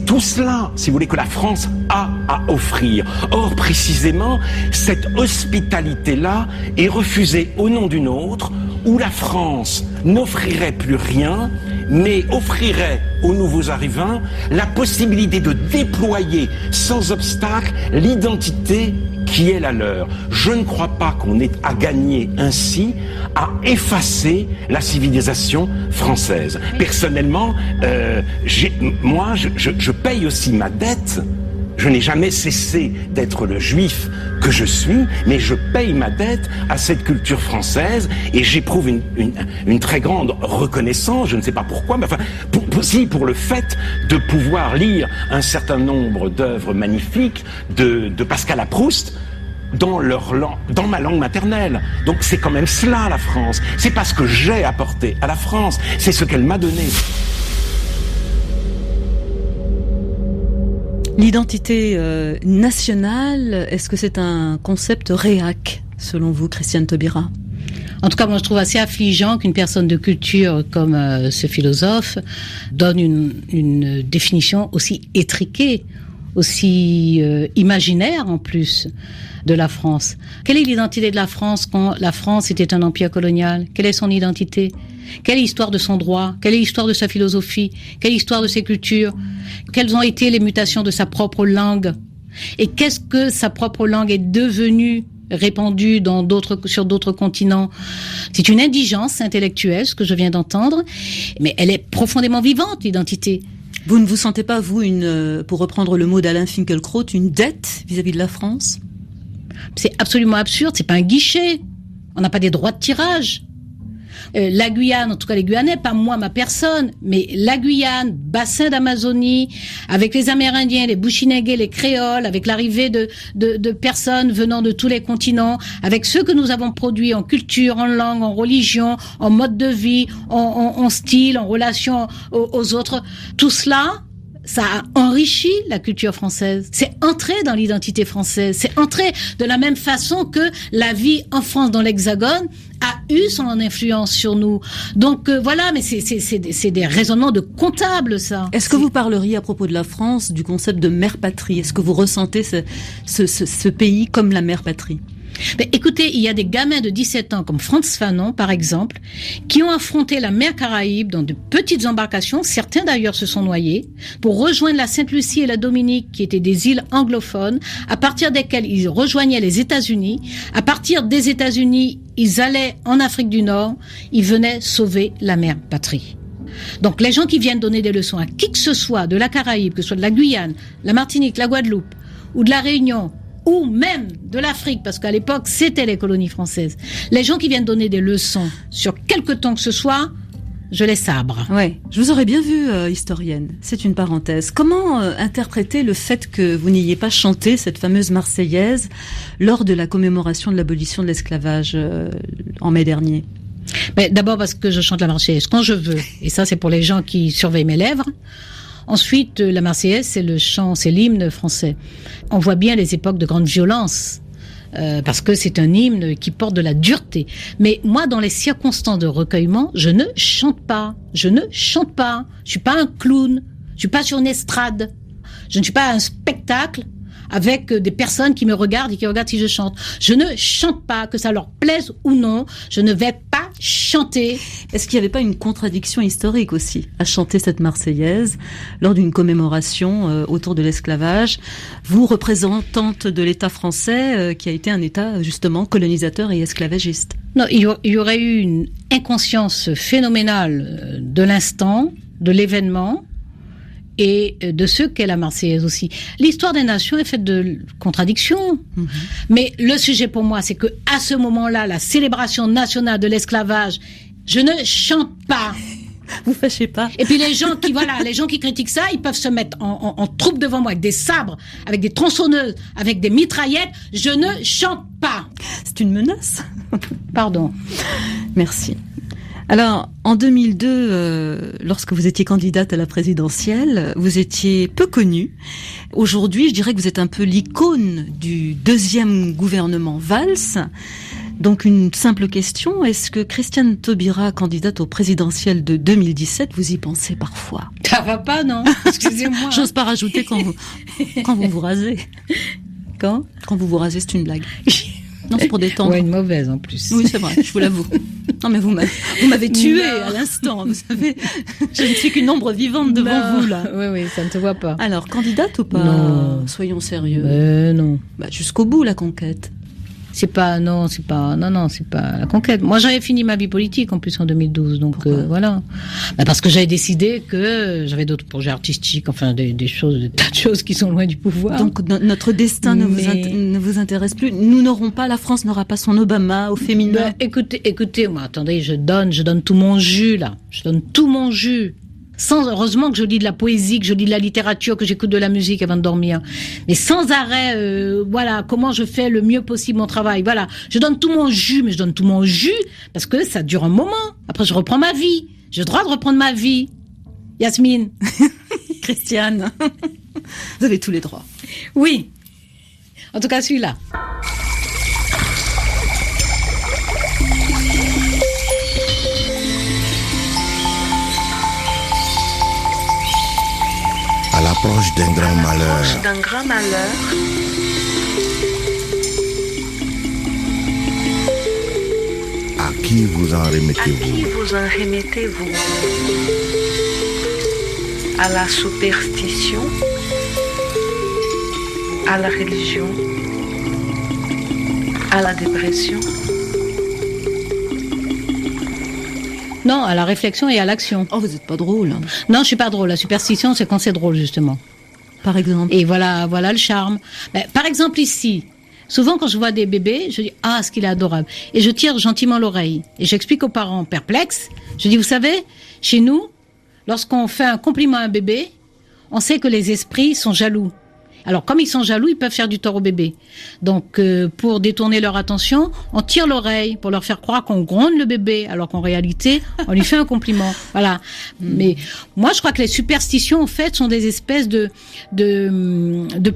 S6: tout cela, si vous voulez, que la France a à offrir. Or, précisément, cette hospitalité-là est refusée au nom d'une autre, où la France n'offrirait plus rien, mais offrirait aux nouveaux arrivants la possibilité de déployer sans obstacle l'identité qui est la leur. Je ne crois pas qu'on ait à gagner ainsi à effacer la civilisation française. Personnellement, je paye aussi ma dette. Je n'ai jamais cessé d'être le juif que je suis, mais je paye ma dette à cette culture française et j'éprouve une très grande reconnaissance, je ne sais pas pourquoi, mais enfin, pour le fait de pouvoir lire un certain nombre d'œuvres magnifiques de Pascal Proust dans ma langue maternelle. Donc c'est quand même cela la France. C'est pas ce que j'ai apporté à la France, c'est ce qu'elle m'a donné.
S3: L'identité nationale, est-ce que c'est un concept réac, selon vous, Christiane Taubira ?
S14: En tout cas, moi, je trouve assez affligeant qu'une personne de culture comme ce philosophe donne une définition aussi étriquée, aussi imaginaire en plus de la France. Quelle est l'identité de la France quand la France était un empire colonial ? Quelle est son identité ? Quelle est l'histoire de son droit ? Quelle est l'histoire de sa philosophie ? Quelle est l'histoire de ses cultures ? Quelles ont été les mutations de sa propre langue ? Et qu'est-ce que sa propre langue est devenue répandue sur d'autres continents ? C'est une indigence intellectuelle, ce que je viens d'entendre, mais elle est profondément vivante, l'identité.
S3: Vous ne vous sentez pas, vous, pour reprendre le mot d'Alain Finkielkraut, une dette vis-à-vis de la France ?
S14: C'est absolument absurde, c'est pas un guichet. On n'a pas des droits de tirage. La Guyane, en tout cas les Guyanais, pas moi, ma personne, mais la Guyane, bassin d'Amazonie, avec les Amérindiens, les Bushinengués, les Créoles, avec l'arrivée de personnes venant de tous les continents, avec ceux que nous avons produits en culture, en langue, en religion, en mode de vie, en style, en relation aux autres, tout cela, ça a enrichi la culture française. C'est entré dans l'identité française. C'est entré de la même façon que la vie en France, dans l'Hexagone, a eu son influence sur nous. Donc voilà, mais c'est des raisonnements de comptables, ça.
S3: Est-ce que vous parleriez à propos de la France du concept de mère patrie ? Est-ce que vous ressentez ce pays comme la mère patrie ?
S14: Mais écoutez, il y a des gamins de 17 ans comme Frantz Fanon, par exemple, qui ont affronté la mer Caraïbe dans de petites embarcations, certains d'ailleurs se sont noyés, pour rejoindre la Sainte-Lucie et la Dominique, qui étaient des îles anglophones, à partir desquelles ils rejoignaient les États-Unis. À partir des États-Unis, ils allaient en Afrique du Nord, ils venaient sauver la mère patrie. Donc les gens qui viennent donner des leçons à qui que ce soit de la Caraïbe, que ce soit de la Guyane, la Martinique, la Guadeloupe, ou de la Réunion, ou même de l'Afrique, parce qu'à l'époque, c'était les colonies françaises. Les gens qui viennent donner des leçons sur quelque temps que ce soit, je les sabre.
S3: Ouais, je vous aurais bien vu historienne. C'est une parenthèse. Comment interpréter le fait que vous n'ayez pas chanté cette fameuse Marseillaise lors de la commémoration de l'abolition de l'esclavage en mai dernier?
S14: Mais d'abord parce que je chante la Marseillaise quand je veux, et ça c'est pour les gens qui surveillent mes lèvres. Ensuite, la Marseillaise, c'est le chant, c'est l'hymne français. On voit bien les époques de grande violence. Parce que c'est un hymne qui porte de la dureté. Mais moi, dans les circonstances de recueillement, je ne chante pas. Je ne chante pas. Je suis pas un clown. Je suis pas sur une estrade. Je ne suis pas un spectacle avec des personnes qui me regardent et qui regardent si je chante. Je ne chante pas, que ça leur plaise ou non. Je ne vais pas chanter.
S3: Est-ce qu'il n'y avait pas une contradiction historique aussi à chanter cette Marseillaise lors d'une commémoration autour de l'esclavage? Vous, représentante de l'État français, qui a été un État justement colonisateur et esclavagiste.
S14: Non, il y aurait eu une inconscience phénoménale de l'instant, de l'événement, et de ce qu'est la Marseillaise aussi. L'histoire des nations est faite de contradictions. Mmh. Mais le sujet pour moi, c'est que à ce moment-là, la célébration nationale de l'esclavage, je ne chante pas.
S3: Vous fâchez pas.
S14: Et puis les gens qui critiquent ça, ils peuvent se mettre en troupe devant moi avec des sabres, avec des tronçonneuses, avec des mitraillettes. Je ne chante pas.
S3: C'est une menace.
S14: Pardon.
S3: Merci. Alors, en 2002, lorsque vous étiez candidate à la présidentielle, vous étiez peu connue. Aujourd'hui, je dirais que vous êtes un peu l'icône du deuxième gouvernement Valls. Donc, une simple question, est-ce que Christiane Taubira, candidate au présidentiel de 2017, vous y pensez parfois?
S14: Ça va pas, non? Excusez-moi.
S3: J'ose pas rajouter quand vous vous rasez. Quand vous vous rasez, c'est une blague. Non, c'est pour détendre.
S14: Ouais, une mauvaise en plus.
S3: Oui, c'est vrai, je vous l'avoue. Non, mais vous m'avez tué à l'instant, vous savez. Je ne suis qu'une ombre vivante devant vous, là.
S14: Oui, ça ne te voit pas.
S3: Alors, candidate ou pas?
S14: Non.
S3: Soyons sérieux.
S14: Non.
S3: Jusqu'au bout, la conquête.
S14: C'est pas la conquête. Moi, j'avais fini ma vie politique, en plus, en 2012, donc voilà. Parce que j'avais décidé que j'avais d'autres projets artistiques, enfin, des tas de choses qui sont loin du pouvoir.
S3: Donc, notre destin ne vous intéresse plus. Nous n'aurons pas, la France n'aura pas son Obama au féminin.
S14: Écoutez, moi, attendez, je donne tout mon jus, là. Je donne tout mon jus. Heureusement que je lis de la poésie, que je lis de la littérature, que j'écoute de la musique avant de dormir. Mais sans arrêt, comment je fais le mieux possible mon travail. Voilà, je donne tout mon jus, mais je donne tout mon jus parce que ça dure un moment. Après, je reprends ma vie. J'ai le droit de reprendre ma vie. Yasmine.
S3: Christiane. Vous avez tous les droits.
S14: Oui. En tout cas, celui-là.
S5: À l'approche d'un grand malheur, à qui vous en remettez-vous?
S7: À la superstition, à la religion, à la dépression?
S14: Non, à la réflexion et à l'action.
S3: Oh, vous n'êtes pas drôle.
S14: Non, je suis pas drôle. La superstition, c'est quand c'est drôle, justement.
S3: Par exemple.
S14: Et voilà le charme. Par exemple, ici, souvent quand je vois des bébés, je dis « Ah, ce qu'il est adorable !» Et je tire gentiment l'oreille. Et j'explique aux parents perplexes. Je dis « Vous savez, chez nous, lorsqu'on fait un compliment à un bébé, on sait que les esprits sont jaloux. Alors, comme ils sont jaloux, ils peuvent faire du tort au bébé. Donc, pour détourner leur attention, on tire l'oreille pour leur faire croire qu'on gronde le bébé, alors qu'en réalité, on lui fait un compliment. Voilà. Mais moi, je crois que les superstitions, en fait, sont des espèces de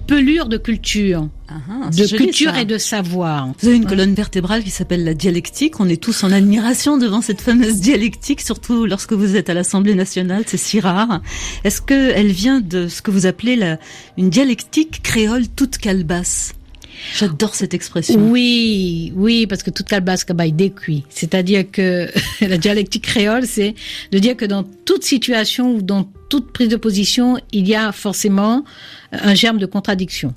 S14: pelures de culture. De culture et de savoir.
S3: Vous avez une colonne vertébrale qui s'appelle la dialectique. On est tous en admiration devant cette fameuse dialectique, surtout lorsque vous êtes à l'Assemblée nationale, c'est si rare. Est-ce qu'elle vient de ce que vous appelez une dialectique créole toute calebasse? J'adore cette expression.
S14: Oui, parce que toute calebasse cabaye décuit. C'est-à-dire que la dialectique créole, c'est de dire que dans toute situation ou dans toute prise de position, il y a forcément un germe de contradiction.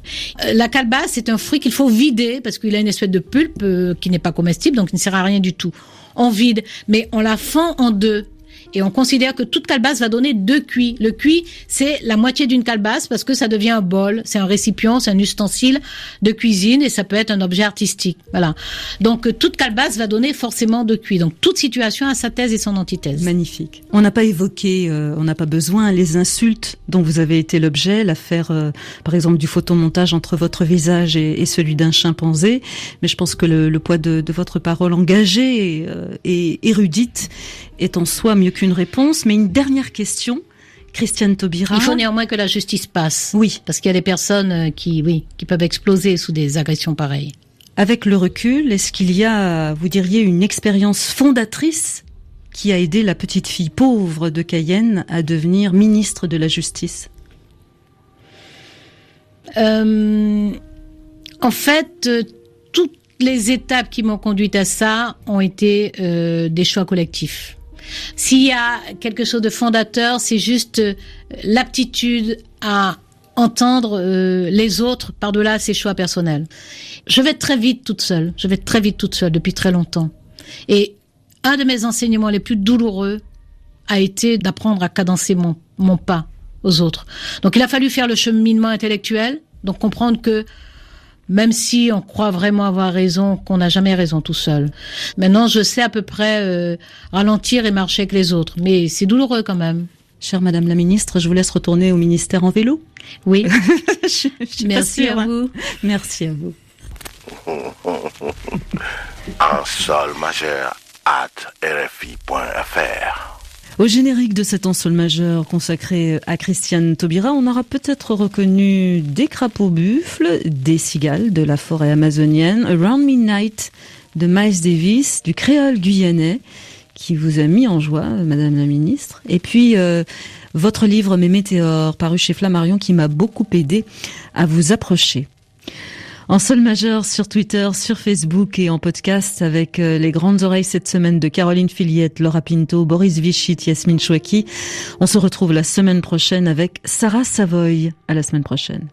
S14: La calebasse, c'est un fruit qu'il faut vider parce qu'il a une espèce de pulpe qui n'est pas comestible, donc il ne sert à rien du tout. On vide, mais on la fend en deux. Et on considère que toute calebasse va donner 2 cuits. Le cuit, c'est la moitié d'une calebasse parce que ça devient un bol, c'est un récipient, c'est un ustensile de cuisine et ça peut être un objet artistique. Voilà. Donc toute calebasse va donner forcément 2 cuits. Donc toute situation a sa thèse et son antithèse.
S3: Magnifique. On n'a pas évoqué, on n'a pas besoin, les insultes dont vous avez été l'objet, l'affaire par exemple du photomontage entre votre visage et celui d'un chimpanzé. Mais je pense que le poids de votre parole engagée et érudite est en soi mieux qu'une réponse. Mais une dernière question, Christiane Taubira.
S14: Il faut néanmoins que la justice passe.
S3: Oui.
S14: Parce qu'il y a des personnes qui peuvent exploser sous des agressions pareilles.
S3: Avec le recul, est-ce qu'il y a, vous diriez, une expérience fondatrice qui a aidé la petite fille pauvre de Cayenne à devenir ministre de la Justice ?
S14: En fait, toutes les étapes qui m'ont conduite à ça ont été des choix collectifs. S'il y a quelque chose de fondateur, c'est juste l'aptitude à entendre les autres par-delà ses choix personnels. Je vais très vite toute seule depuis très longtemps. Et un de mes enseignements les plus douloureux a été d'apprendre à cadencer mon pas aux autres. Donc il a fallu faire le cheminement intellectuel, donc comprendre que même si on croit vraiment avoir raison, qu'on n'a jamais raison tout seul. Maintenant, je sais à peu près ralentir et marcher avec les autres, mais c'est douloureux quand même.
S3: Chère Madame la Ministre, je vous laisse retourner au ministère en vélo.
S14: Oui.
S3: Merci à vous. Merci à vous.
S5: En sol majeur @rfi.fr.
S3: Au générique de cet En sol majeur consacré à Christiane Taubira, on aura peut-être reconnu des crapauds buffles, des cigales de la forêt amazonienne, Around Midnight de Miles Davis, du créole guyanais, qui vous a mis en joie, Madame la Ministre. Et puis, votre livre Mes météores, paru chez Flammarion, qui m'a beaucoup aidé à vous approcher. En sol majeur sur Twitter, sur Facebook et en podcast avec les grandes oreilles cette semaine de Caroline Filiette, Laura Pinto, Boris Vichit, Yasmine Chouaki. On se retrouve la semaine prochaine avec Sarah Savoy. À la semaine prochaine.